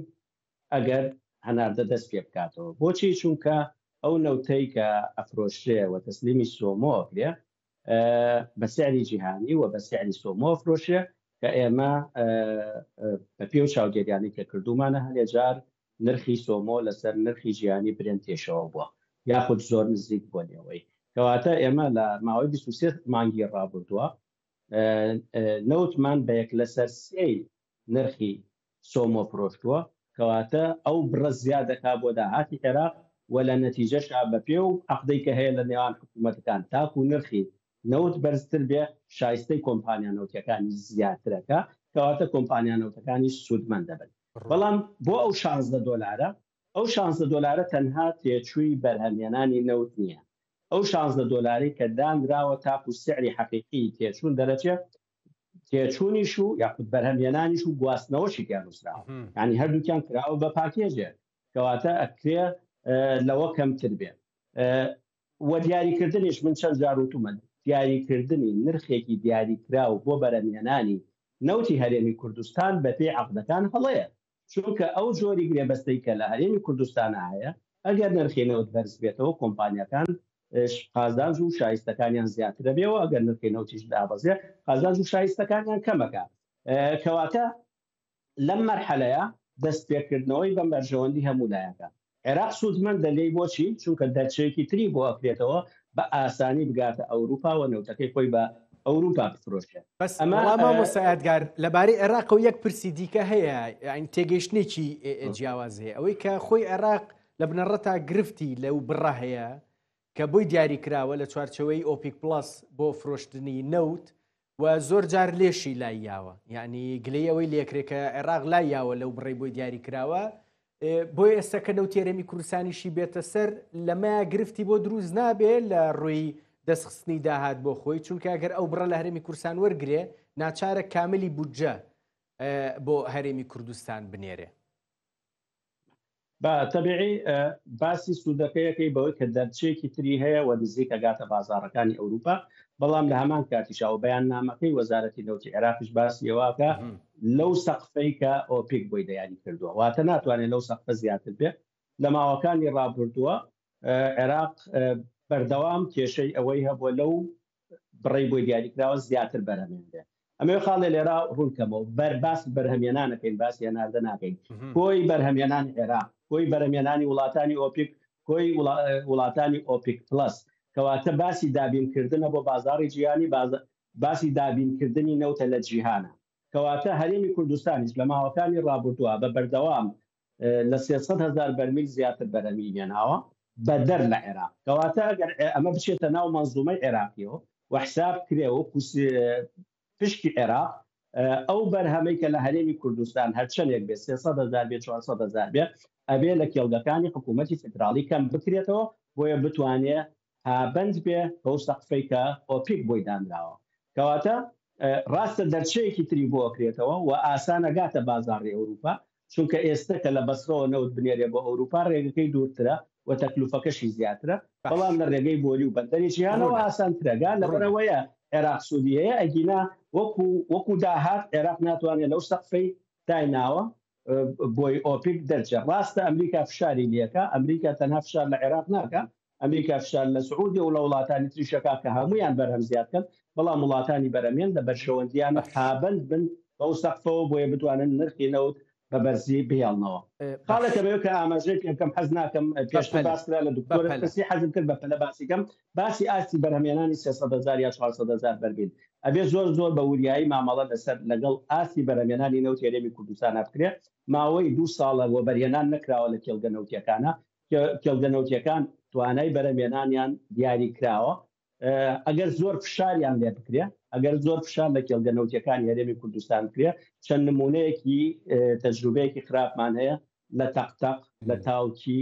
C: ئەگەر هەناردە دەست پێ بکاتەوە بۆچی چونکە ئەو نەوتەی کە ئەفرۆشرێ و تەسلیمی سۆمۆکرێ بە سعری جیهانی و بە سعری سۆمۆ فرۆشێ کە ئێمە بە پێ و چاودێریانی کە کردومانە هەلێجار نرخی سۆمۆ لەسەر نرخی ژیانی برێن تێشەوە بووە یاخود زۆر نزیک بۆ لێەوەی کەواتە ئێمە لە ماوەی 23 مانگی ڕابردووە نەوتمان بە یەک لەسەر سێی نرخی سۆمۆ فرۆشتووە کەواتە ئەو بڕە زیادەکا بۆ داهاتی عێراق و لە نەتیجەشا بە پێ و عەقدەی کە هەیە لە نێوان حکوومەتەکان تاکو و نرخی نەوت بەرزتر بێ شایستەی کۆمپانیانەوتەکانی زیاترەکە کەواتە کۆمپانیانەوتەکانی سوودمەند دەبن بەڵام بۆ ئەو $16 ئەو $16 تەنها تێچووی بەرهەمێنانی نەوت نییە ئەو 16 دۆلاری کە دانراوە تاکو سعری حقیقی تێچوون دەرەچێت تێچوونیش و یاخود بەرهەمهێنانیش و گواستنەوەشی تیانووسراوە ینی هەردووکیان کراوە بە پاکێجێ کەواتە ئەکرێ لەوە کەمتر بێت وە دیاریکردنیش من چەند جار وتومە دیاریکردنی نرخێکی دیاریکراو بۆ بەرهەمهێنانی نەوتی هەرێمی کوردستان بە پێی عەقدەکان هەڵەیە چونکە ئەو جۆری گرێبەستەی کە لە هەرێمی کوردستان هەیە ئەگەر نرخێنەوت بەرز بێتەوە کۆمپانیەکان قازانج و شایستەکانیان زیاترە بێەوە ئەگەر نرخێنەوتیش دابەزێ قازانج و شایستەکانیان کەمەکە کەواتە لەم مەرحەلەیە دەست پێکردنەوەی بەم بەرژەوەندی هەموو لایەکە عێراق سوودمەندە لێی بۆچی چونکە دەرچێکی تری بۆ ئەکرێتەوە بە ئاسانی بگاتە ئەوروپا و نەوتەکەی خۆی بە ئەوروپا بفرۆشێت
A: بەس ئەمە سەعادگار لەبارەی عێراق و یەک پرسی دیکە هەیە ئەین تێگەیشتێکی جیاواز هەیە ئەوەی کە خۆی عێراق لە بنەڕەتا گرفتی لەو بڕە هەیە کە بۆی دیاری کراوە لە چوارچەوەی ئۆپیک پلس بۆ فرۆشتنی نەوت و زۆر جار لێشی لایاوە یعنی گلەی ئەوەی لێکرێکە عێراق لایاوە لەو بڕێ بۆی دیاری کراوە بۆی ئێستا کە نەوت هەرێمی کوردستانیشی بێتە سەر لەمە گرفتی بۆ دروست نابێت لە ڕووی دەستخستنی داهات بۆ خۆی چونکە ئەگەر ئەو بڕە لە هەرێمی کوردستان وەرگێ ناچارە کاملی بودجە بۆ هەرێمی کوردستان بنێرێ
C: بە تەبیعی باسی سوودەکەیەکەی بەوەی کە دەرچێکی تری هەیە و نزیکە گاتە بازاڕەکانی ئەوروپا بەڵام لە هەمان کاتیشاوە بەیان نامەکەی وەزارەتی نەوتی عێراقیش باسی ئەوەکە لەو سەقفەی کە ئۆپیک بۆی دەیاری کردووە واتە ناتوانێت لەو سەقفە زیاتر بێت لە ماوەکانی ڕابردووە عێراق بەردەوام کێشەی ئەوەی هەبووە لەو بڕێی بۆی دیاریکراوە زیاتر بەرهەمێن بێت ئەمە خاڵێ لێرا ڕوونکەمەوە باس بەرهەمێنانەکەین باسی هێناردە ناکەین کۆی بەرهەمێنانی عێراق کۆی بەرهەمێنانی وڵاتانی ئۆپیک کۆی وڵاتانی ئۆپیک پلس کەواتە باسی دابینکردنە بۆ بازاڕی جیهانی باسی دابینکردنی نەوتە لە جیهانە کەواتە هەرێمی کوردستانیش لە ماوەکانی ڕابردووە بە بەردەوام لە 300,000 بەرمیل زیاتر بەرهەمی هێناوە بە دەر لە عێراق کەواتە ئەگەر ئەمە بچێتە ناو مەنزومەی عێراقیەوە وحساب کرێەوە پشکی عێراق ئەو بەرهەمەی کە لە هەرێمی کوردستان هەرچەندێک بێت 300,000 بێت 400,000 بێت ئەبێ لە کێڵگەکانی حکوومەتی فدراڵی کەم بکرێتەوە بۆیە بتوانێت هابند بێ بەو سەقفەی کە ئۆپیک بۆی دانراوە کەواتە ڕاستە دەرچەیەکی تری بۆ ئەکرێتەوە و ئاسانە گاتە بازاڕی ئەوروپا چونکە ئێستا کە لە بەسڕەوە نەوت بنێرێ بۆ ئەوروپا ڕێگەکەی دوورترە و تەکلوفەکەشی زیاترە بەڵام لە ڕێگەی بۆلی و بەندەری جیهانەوە ئاسانترەگا لەبەرەوەیە عێراق سوودی هەیە ئەگینا وەکو داهات عێراق ناتوانێت لەو سەقفەی دایناوە بۆی ئۆپیک دەرچێ ڕاستە ئەمریکا فشاری لێکە ئەمریکا تەنها فشار لە عێراق ناکە ئەمریکا فشار لە سعودی و لە وڵاتانی تریشەکە کە هەمویان بەرهەم زیادکەن بەڵام وڵاتانی بەرەمێن لە بەرشەوەندیان پابند بن بەو سەقفەوە بۆیە بتوانن نرخی نەوت بە بەرزی بهێڵنەوە خاڵێکە بێ کە ئاماژەی پێکەم حەز ناکەم پێشتر باسکرا لە دکتۆر کەسی حەزم کرد بە پەلە باسیکەم باسی ئاستی بەرهەمێنانی 300,000 یا 400,000 بەرمیل ئەبێ زۆر بە وریایی مامەڵە لەسەر لەگەڵ ئاستی بەرهەمێنانی نەوت هەرێمی کوردستان بکرێت ماوەی 2 ساڵە وە بەرهێنان نەکراوە لە کێڵگە نەوتیەکانە کێڵگە نەوتیەکان توانای بەرهەمێنانیان دیاری کراوە ئەگەر زۆر فشاریان لێ بکرێ ئەگەر زۆر فشار لە کێڵگە نەوتیەکانی هەرێمی کوردستان بکرێ چەند نمونەیەکی تەجروبەیەکی خراپمان هەیە لە تەقتەق لە تاوکی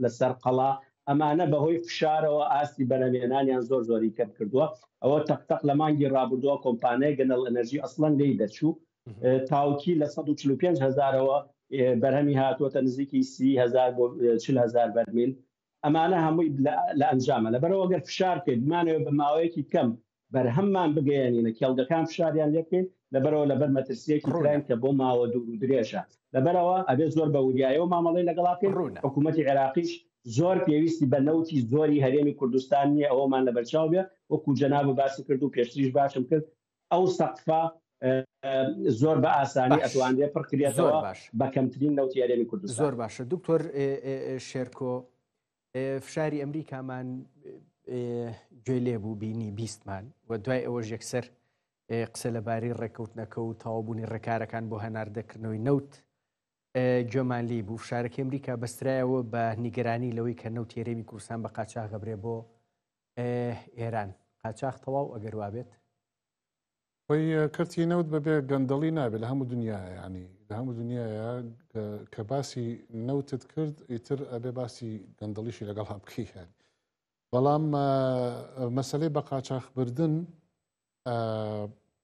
C: لە سەرقەڵا ئەمانە بەهۆی فشارەوە ئاستی بەرهەمێنانیان زۆری کەم کردووە ئەوە تەقتەق لە مانگی ڕابردووە کۆمپانیای گەنەڵ ئەنەرژی ئەسڵەن لێی دەچوو تاوکی لە 145,000ەوە بەرهەمی هاتووەتە نزیکی 30,000 بۆ 40,000 بەرمیل ئەمانە هەمووی لە ئەنجامە لەبەرەوە گەر فشار کرد بمانەوە بە ماوەیەکی کەم بەرهەممان بگەیەنینە کێڵگەکان فشاریان لێکەین لەبەرەوە لەبەر مەترسیەکی تراین کە بۆ ماوە دوور و درێژە لەبەرەوە ئەبێ زۆر بە وریایەوە مامەڵەی لەگەڵاکەین حکوومەتی عێراقیش زۆر پێویستی بە نەوتی زۆری هەرێمی کوردستان نیە ئەوەمان لە بەرچاو بێ وەکو جەناب باسی کرد و پێشتریش باشم کرد ئەو سەقفە زۆر بە ئاسانی ئەتوانێت پڕکرێتەوە بە کەمترین نەوتی هەرێمی کوردستان
A: زۆر باشە دکتۆر شێرکۆ فشاری ئەمریکامان گوێ لێبوو بینی بیستمان و دوای ئەوەش یەکسەر قسە لەبارەی ڕێکەوتنەکە و تەواوبوونی ڕێکارەکان بۆ هەناردەکردنەوەی نەوت گوێمان لێ بوو فشارەکە ئەمریکا بەسترایەوە بە نیگەرانی لەوەی کە نەوتی هەرێمی کوردستان بە قاچاغ ئەبرێ بۆ ئێران قاچاغ تەواو ئەگەر وابێت
B: خۆی کەرتی نەوت بەبێ گەندەڵی نابێت لە هەموو دنیاە ینی لە هەموو دنیاە کە باسی نەوتت کرد ئیتر ئەبێ باسی گەندەڵیشی لەگەڵ هەبکەی هەن بەڵام مەسلەی بە قاچاقبردن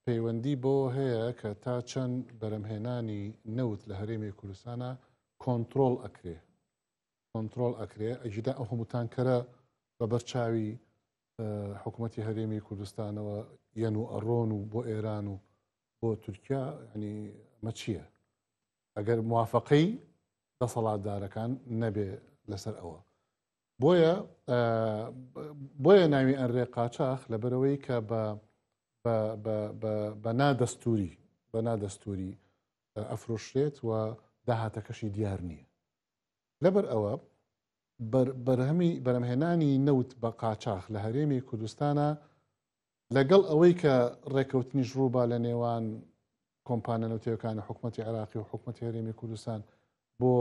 B: پەیوەندی بۆ هەیە کە تا چەند بەرەمهێنانی نەوت لە هەرێمی کوردستانە کۆنتترۆل ئەکرێ ئەجیدا ئەو هەمووتانکەرە بە بەرچاوی حکوومەتی هەرێمی کوردستانەوە یەن و ئەڕۆن و بۆ ئێران و بۆ تورکیا ینی مە چییە ئەگەر موافقەی دەسەڵاتدارەکان نەبێ لەسەر ئەوە بۆیە ناوی ئەنرێ قاچاق لەبەرەوەی کە بە نادەستوری ئەفرۆشرێت و داهاتەکەشی دیار نییە لەبەر ئەوە بەرەمهێنانی نەوت بە قاچاق لە هەرێمی کوردستانە لەگەڵ ئەوەی کە ڕێکەوتنیش ڕووبا لە نێوان کۆمپانە نەوتەیەکانی حکوومەتی عێراقی و حکوومەتی هەرێمی کوردستان بۆ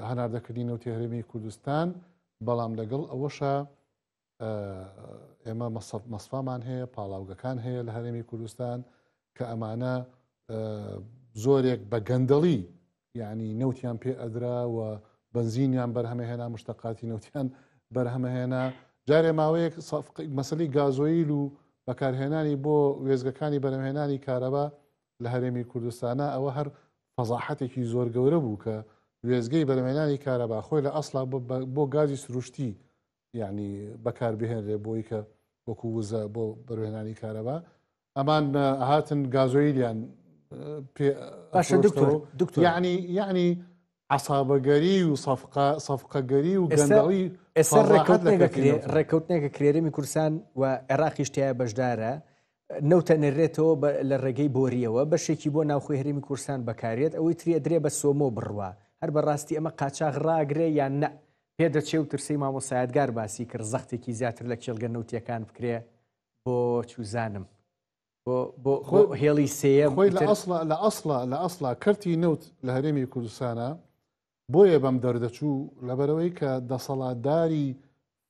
B: هەناردەکردنی نەوتی هەرێمی کوردستان بەڵام لەگەڵ ئەوەشە ئێمە مەسفامان هەیە پاڵاوگەکان هەیە لە هەرێمی کوردستان کە ئەمانە زۆرێک بە گەندەڵی یعنی نەوتیان پێ ئەدراوە بنزینیان بەرهەمەهێنا مشتەقاتی نەوتیان بەرهەمەهێنا جارێ ماوەیەک مەسەلەی گازۆیل و بەکارهێنانی بۆ وێزگەکانی بەرهەمهێنانی کارەبا لە هەرێمی کوردستانە ئەوە هەر فەزاحەتێکی زۆر گەورە بوو کە وێزگەی بەرهەمهێنانی کارەبا خۆی لە ئەسڵا بۆ گازی سروشتی یعنی بەکاربهێنرێ بۆی کە وەکو وزە بۆ بەرهێنانی کارەبا ئەمان هاتن گازۆیلیان
A: باشە دکتۆر
B: یعنی عسابەگەری و سەفقەگەری و گەندەڵی
A: ئێستا ڕێکەوتنێکە کرێرەمی کوردستان و عێراقی شتیایە بەشدارە نەوتە نەرێتەوە لە ڕێگەی بۆریەوە بەشێکی بۆ ناوخۆی هەرێمی کوردستان بەکارێت ئەوەی ترێ درێ بە سۆمۆ بڕوە هەر بەڕاستی ئەمە قاچاق ڕاگرێ یان نە پێدەچێ و ترسی مامۆسایەتگار باسی کرد زەختێکی زیاتر لە کێڵگە نەوتیەکان بکرێ بۆ چوزانم بۆ هێڵی سێیە
B: خۆی لە ئەسڵا کەرتی نەوت لە هەرێمی کوردستانە بۆیە بەم دەردەچوو لەبەرەوەی کە دەسەڵاتداری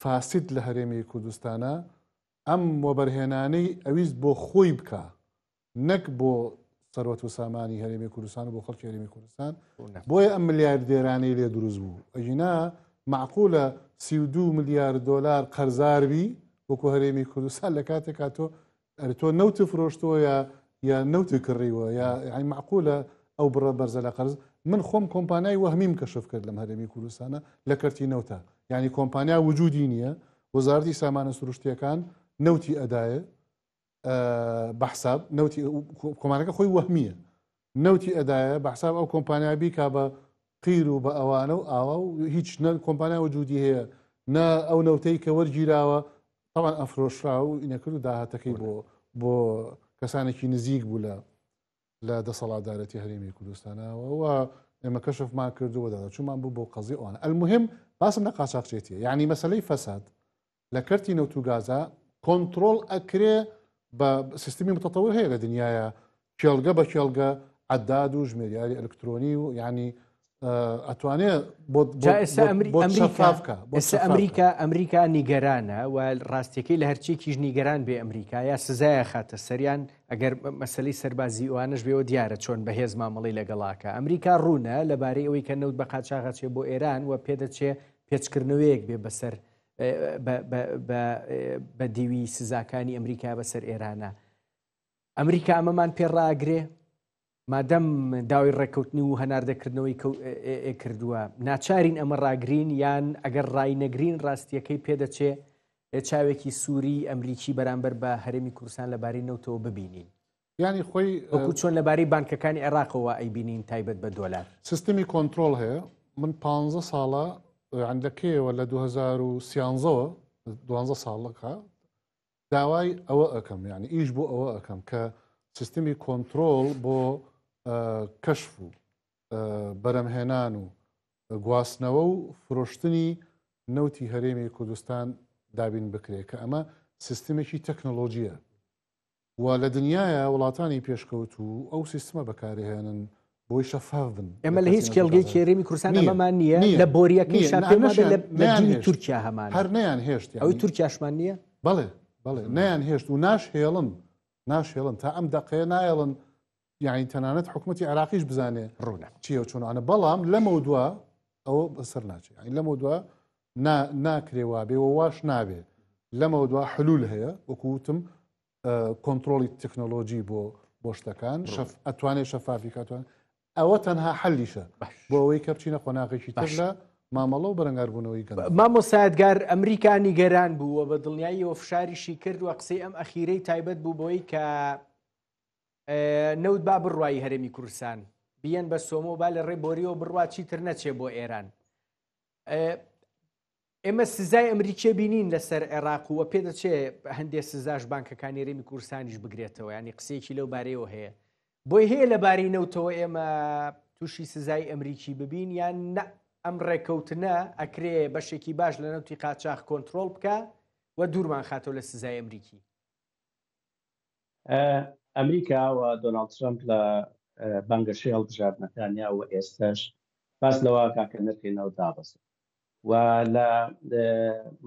B: فاسد لە هەرێمی کوردستانە ئەم وەبەرهێنانەی ئەویست بۆ خۆی بکە نەک بۆ سەرۆت و سامانی هەرێمی کوردستان و بۆ خەڵکی هەرێمی کوردستان بۆیە ئەم ملیاردێرانەی لێ دروست بوو ئەژینا معقولە 32 ملیارد دۆلار قەرزاربی وەکو هەرێمی کوردستان لە کاتێکا تۆ نەوت فرۆشتەوە یا نەوت کڕیوە یا معقولە ئەو بڕە بەرزە لە قەرز من خۆم کۆمپانیای وەهمیم کەشف کرد لەم هەرێمی کوردستانە لە کەرتی نەوتە یعنی کۆمپانیا وجودی نییە وەزارەتی سامانە سروشتیەکان نەوتی ئەدایە بەحساب نەوتی کۆمانەکە خۆی وەهمیە نەوتی ئەدایە بەحساب ئەو کۆمپانیا بیکا بە قیر و بە ئەوانە و ئاوا و هیچ کۆمپانیا وجودی هەیە نە ئەو نەوتەی کە وەرگیراوە طبعا ئەفرۆشرا و ئینەکرد و داهاتەکەی بۆ کەسانێکی نزیک بوو لە دەسەڵاتدارەتی هەرێمی کوردستانەوە و ئێمە کەشفمان کردووەدا چونمان بوو بۆ قەزی ئەوانە المهم باسم لە قاچاقچێتیە یعنی مەسلەی فەساد لە کەرتی نەوت و گازە کۆنتترۆل ئەکرێ بە سیستمی متەتەوەر هەیە لە دنیاە کێڵگە بە کێڵگە عەداد و ژمێریاری ئەلکترۆنی و یعنی ئەتوانێت
A: ئەمریکا نیگەرانە و ڕاستیەکەی لە هەرچێکیش نیگەران بێ ئەمریکا یا سزایە خاتە سەریان ئەگەر مەسلەی سەربازی ئەوانش بێەوە دیارە چۆن بەهێز مامەڵی لەگەڵاکە ئەمریکا ڕوونە لەبارەی ئەوەی کە نەوت بە قاچاقەچێ بۆ ئێران و پێدەچێ پێچکردنەوەیەک بێ بەسەر بە دیوی سزاکانی ئەمریکا بەسەر ئێرانە ئەمریکا ئەمەمان پێڕاگرێ مادەم داوای ڕێککەوتنی و هەناردەکردنەوەی کردووە ناچارین ئەمە ڕاگرین یان ئەگەر ڕای نەگرین ڕاستیەکەی پێدەچێ چاوێکی سووری ئەمریکی بەرامبەر بە هەرێمی کوردستان لەبارەی نەوتەوە ببینین
B: ینی خۆی
A: وەکو چۆن لەبارەی بانکەکانی عێراقەوە ئەیبینین تایبەت بە دۆلار
B: سیستمی کۆنتترۆل هەیە من 15 ساڵە عندەکەیەوە لە 2013 ساڵەکە داوای ئەوە ئەەکەم یعنی ئیش بۆ ئەوە ئەەکەم کە سیستمی کۆنتترۆل بۆ کەشف و بەرەمهێنان و گواستنەوە و فرۆشتنی نەوتی هەرێمی کوردستان دابین بکرێت کە ئەمە سیستمێکی تەکنۆلۆژیە و لە دنیاە وڵاتانی پێشکەوت و ئەو سیستمە بەکارهێنن بۆی شەفاف بن
A: ئەمە لە هیچ کێڵگەی کێرەمی کوردستان ئەمەمان نییە لە بۆریەکەی لە جینی تورکیا هەمان
B: هەر نەیان هێشت
A: ئەوی تورکیاشمان نییە
B: بەڵێ نەیان هێشت و ناشهێڵن تا ئەم دەقەیە نایڵن یعنی تەنانەت حکوومەتی عێراقیش بزانێ
A: ڕوونە
B: چیە و چۆنانە بەڵام لەمە دووە ئەوە بەسەر ناچێت یعنی لەمە دووە ناکرێ وابێ و واش نابێ لەمەوە دوا حلول هەیە وەکوتم کۆنتترۆلی تەکنۆلۆژی بۆ شتەکان ئەتوانێت شەفافی کاتوان ئەوە تەنها حەلیشە بۆ ئەوەی کە بچینە خۆناغێکی تر لە مامەڵە و بەرەنگاربوونەوەی گەن
A: مامۆسایەتگار ئەمریکانی گەران بوو و بە دڵنیاییەوە فشاریشی کرد و قسەی ئەم ئەخیرەی تایبەت بوو بۆی کە نەوت با بڕوایی هەرێمی کوردستان بیەن بە سۆمۆ با لە ڕێبۆریەوە بڕوا چیتر نەچێ بۆ ئێران ئێمە سزای ئەمریکیە بینین لەسەر عێراق و پێدەچێ هەندێک سزاش بانکەکانی هەرێمی کوردستانیش بگرێتەوە ینی قسێکی لەو بارەیەوە هەیە بۆی هەیە لە بارەی نەوتەوە ئێمە تووشی سزای ئەمریکی ببین یان نە ئەم ڕێکەوتنە ئەکرێ بەشێکی باش لە نەوتی قاچاق کۆنتترۆل بکە و دوورمان خاتەوە لە سزای ئەمریکی
C: ئەمریکا و دۆناڵد ترامپ لە بانگەشەی هەڵبژاردنەکانیا و ئێستاش باس لەوە کاکە نرخینەوە دابەست و لە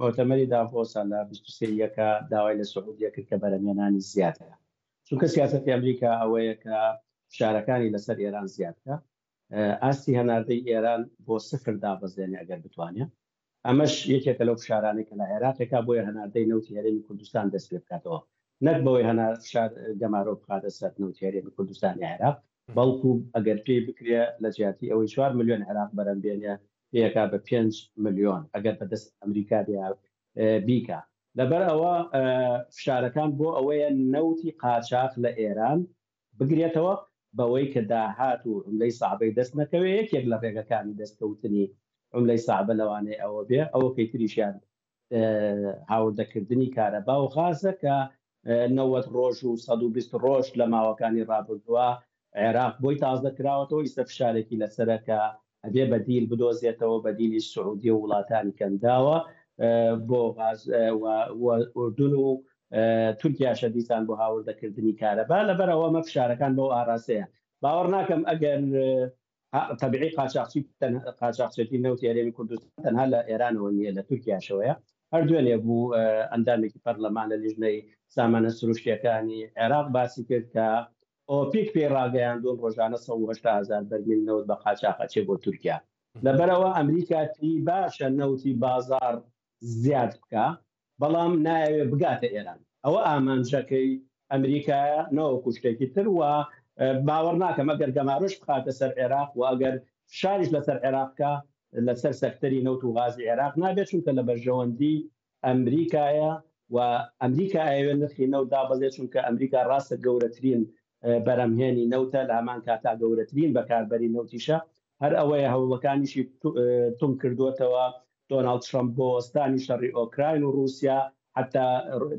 C: مۆتەمەری دافۆسا لە 23یەکە داوای لە سعودیە کرد کە بەرەمێنانی زیاتەیە چونکە سیاسەتی ئەمریکا ئەوەیە کە فشارەکانی لەسەر ئێران زیاتکە ئاستی هەناردەی ئێران بۆ سفر دابەزێنێ ئەگەر بتوانێت ئەمەش یەکێکە لەو فشارانەی کە لە عێراقێکا بۆیە هەناردەی نەوتی هەرێمی کوردستان دەست پێ بکاتەوە نەک بەوەی هەنار فشار گەمارۆ بخاتە سەر نەوتی هەرێمی کوردستانی عێراق بەڵکو ئەگەر پێی بکرێ لە جیاتی ئەوەی 4 ملیۆن عێراق بەرەمبێنێ پێیەکا بە 5 ملیۆن ئەگەر بەدەست ئەمریکا بیکە لەبەر ئەوە فشارەکان بۆ ئەوەیە نەوتی قاچاق لە ئێران بگرێتەوە بەوەی کە داهات و عملەی ساعبەی دەست نەکەوێ یەکێک لە ڕێگەکانی دەستکەوتنی عملەی ساعبە لەوانەیە ئەوە بێ ئەوە پێیتریشیان هاوردەکردنی کارەبا و غازە کە 90 ڕۆژ و 120 ڕۆژ لە ماوەکانی ڕابردووە عێراق بۆی تازدەکراوەتەوە ئیسە فشارێکی لەسەرەکە ئەبێ بەدیل بدۆزێتەوە بەدیلی سعودی و وڵاتانی کەنداوە بۆ ئوردون و تورکیاشە دیسان بۆ هاوردەکردنی کارەبا لەبەرەوە مە فشارەکان بۆ ئاراسەیە باوەڕ ناکەم ئەگەر تەبیعی قاچاقچێتی نەوتی هەرێمی کوردستان تەنها لە ئێرانەوە نیە لە تورکیاشەوەیە هەردوێنێ بوو ئەندامێکی پەرلەمان لە لیژنەی سامانە سروشتیەکانی عێراق باسی کرد کە ئۆپیک پێ ڕاگەیاندون ڕۆژانە 180,000 بەرمیل نەوت بە قاچاقەچێ بۆ تورکیا لەبەرەوە ئەمریکاتی باشە نەوتی بازار زیاد بکە بەڵام نایەوێ بگاتە ئێران ئەوە ئامانجەکەی ئەمریکایە نەوەکو شتێکی تر وە باوەڕ ناکەم ئەگەر گەمارۆش بخاتە سەر عێراق و ئەگەر شاریش لەسەر عێراقکە لەسەر سەکتەری نەوت و غازی عێراق نابێت چونکە لە بەرژەوەندی ئەمریکایە و ئەمریکا ئەوێ نرخی نەوت دابەزێت چونکە ئەمریکا ڕاستە گەورەترین بەرەمهێنی نەوتە لە هەمان کاتا گەورەترین بەکاربەری نەوتیشە هەر ئەوەیە هەوڵەکانیشی تون کردوتەوە دۆناڵد ترامپ بۆ وەستانی شەڕی ئۆکراین و رووسیا حتا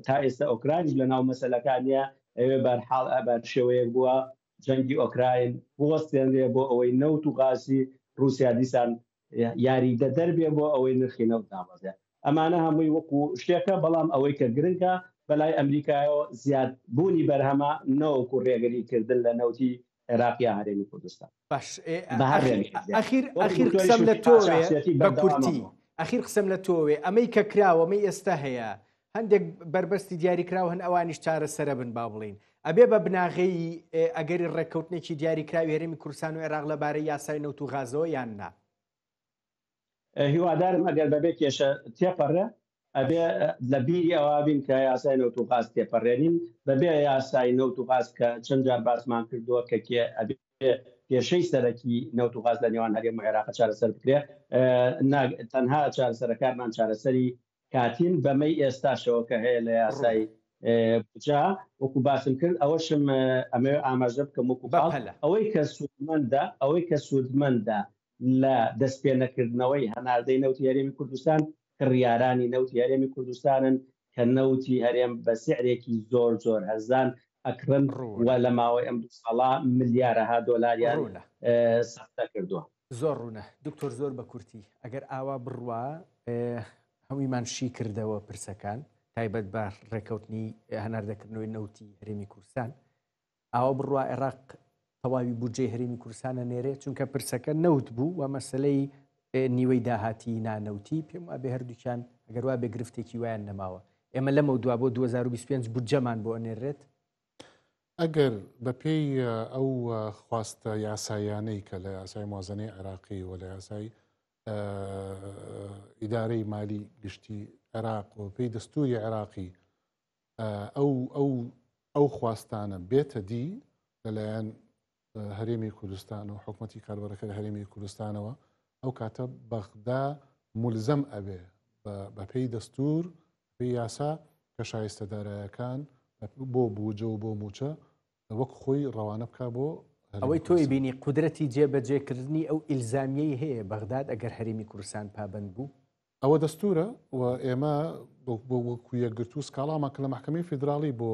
C: تا ئێستا ئۆکراینش لە ناو مەسەلەکانیە ئەوێ بەرحاڵ بەر شێوەیەک بووە جەنگی ئۆکراین بوەستێنرێ بۆ ئەوەی نەوت و غازی رووسیا دیسان یاری دەدەربێ بۆ ئەوەی نرخی نەوت دابەزێ ئەمانە هەمووی وەکو شتێکە بەڵام ئەوەی کە گرنگە بەلای ئەمریکایەوە زیادبوونی بەرهەمە نەوەکو ڕێگەریکردن لە نەوتی عێراقیا هەرێمی کوردستان
A: باش ئەخیر قسەم لە تۆوێ بە کورتی ئەخیر قسەم لە تۆوێ ئەمەی کە کراوە ئەمەی ئێستا هەیە هەندێک بربەستی دیاریکراوە هەن ئەوانیش چارەسەرە بن با بڵین ئەبێ بە بناغەی ئەگەری ڕێککەوتنێکی دیاریکراوی هەرێمی کوردستان و عێراق لەبارەی یاسای نەوت و غازەوە یان نا
C: هیوادارم ئەگەر بەبێ کێشە تێپەڕێ ئەبێ لە بیری ئەوە بین کە یاسای نەوت و غاز تێپەڕێنین بەبێ یاسای نەوت و غاز کە چەند جار باسمان کردووە کە کێشەی سەرەکی نەوت و غاز لە نێوان هەرێم و عێراق چارەسەر بکرێ تەنها چارەسەرەکارمان چارەسەری کاتین بەمەی ئێستاشەوە کە هەیە لە یاسای بجا وەکو باسم کرد ئەوەشم ئەمە ئاماژە بکەم وەکو ئەوەی کە سوودمەندە لە دەستپێنەکردنەوەی هەناردەی نەوتی هەرێمی کوردستان کڕیارانی نەوتی هەرێمی کوردستانن کە نەوتی هەرێم بە سعرێکی زۆر هەرزان ئەکرن و لە ماوەی ئەم 2 ساڵا ملیارەها دۆلاریان سەفتە کردووە
A: زۆر ڕوونە دکتۆر زۆر بە کورتی ئەگەر ئاوا بڕوا هەموویمان شی کردەوە پرسەکان تایبەت بە ڕێکەوتنی هەناردەکردنەوەی نەوتی هەرێمی کوردستان ئاوا بڕوا عێراق تەواوی بودجەی هەرێمی کوردستانە نێرێ چونکە پرسەکە نەوت بوو و مەسلەی نیوەی داهاتی نانەوتی پێم وابێ هەردووکیان ئەگەر وا بێ گرفتێکی وایان نەماوە ئێمە لەمە دوا بۆ 2025 بودجەمان بۆ ئەنێرێت
B: ئەگەر بەپێی ئەو خواستە یاسایانەی کە لە یاسای موازنەی عێراقی و لە یاسای ئیدارەی مالی گشتی عێراق و پێی دەستوری عێراقی ئەو خواستانە بێتە دی لەلایەن هەرێمی کوردستان و حکوومەتی کاربەرەکە لە هەرێمی کوردستانەوە ئەو کاتە بەغدا مولزەم ئەبێ بە پێی دەستور پێی یاسا کە شایستەدارایەکان بۆ بوجە و بۆ موچە وەک خۆی ڕەوانە بکە بۆ
A: ئەوەی تۆی بینی قودرەتی جێبەجێکردنی ئەو ئیلزامیەی هەیە بەغداد ئەگەر هەرێمی کوردستان پابند بوو
B: ئەوە دەستورە و ئێمە بۆ وەکو یەکگرتو سکاڵامان کە لە محکەمەی فیدراڵی بۆ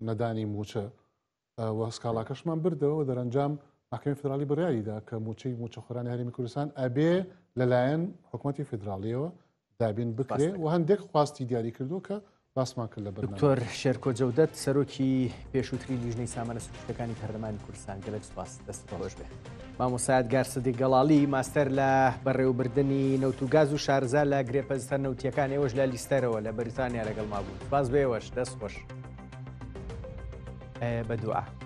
B: نەدانی موچە و سکاڵاکەشمان بردەوە دەرەنجام محکەمەی فیدراڵی بڕیاریدا کە موچەخۆرانی هەرێمی کوردستان ئەبێ لەلایەن حکوومەتی فیدراڵیەوە دابین بکرێ و هەندێک خواستی دیاری کردو کە باسمان کرد لە بەرنامە.
A: دکتۆر شێرکۆ جەودەت سەرۆکی پێشووتری لیژنەی سامانە سروشتەکانی پەرلەمانی کوردستان گەلێک سوپاس دەست بەخۆش بێ. مامۆسایەت گارسەدی گەڵاڵی ماستەر لە بەڕێوەبردننی نەوت و گاز و شارزا لە گرێپەزتە نەوتیەکان ئێوەش لە لیستەرەوە لە بەریتانیا لەگەڵ ما بوو. سپاس بێوەش دەست خۆش بە دوعا.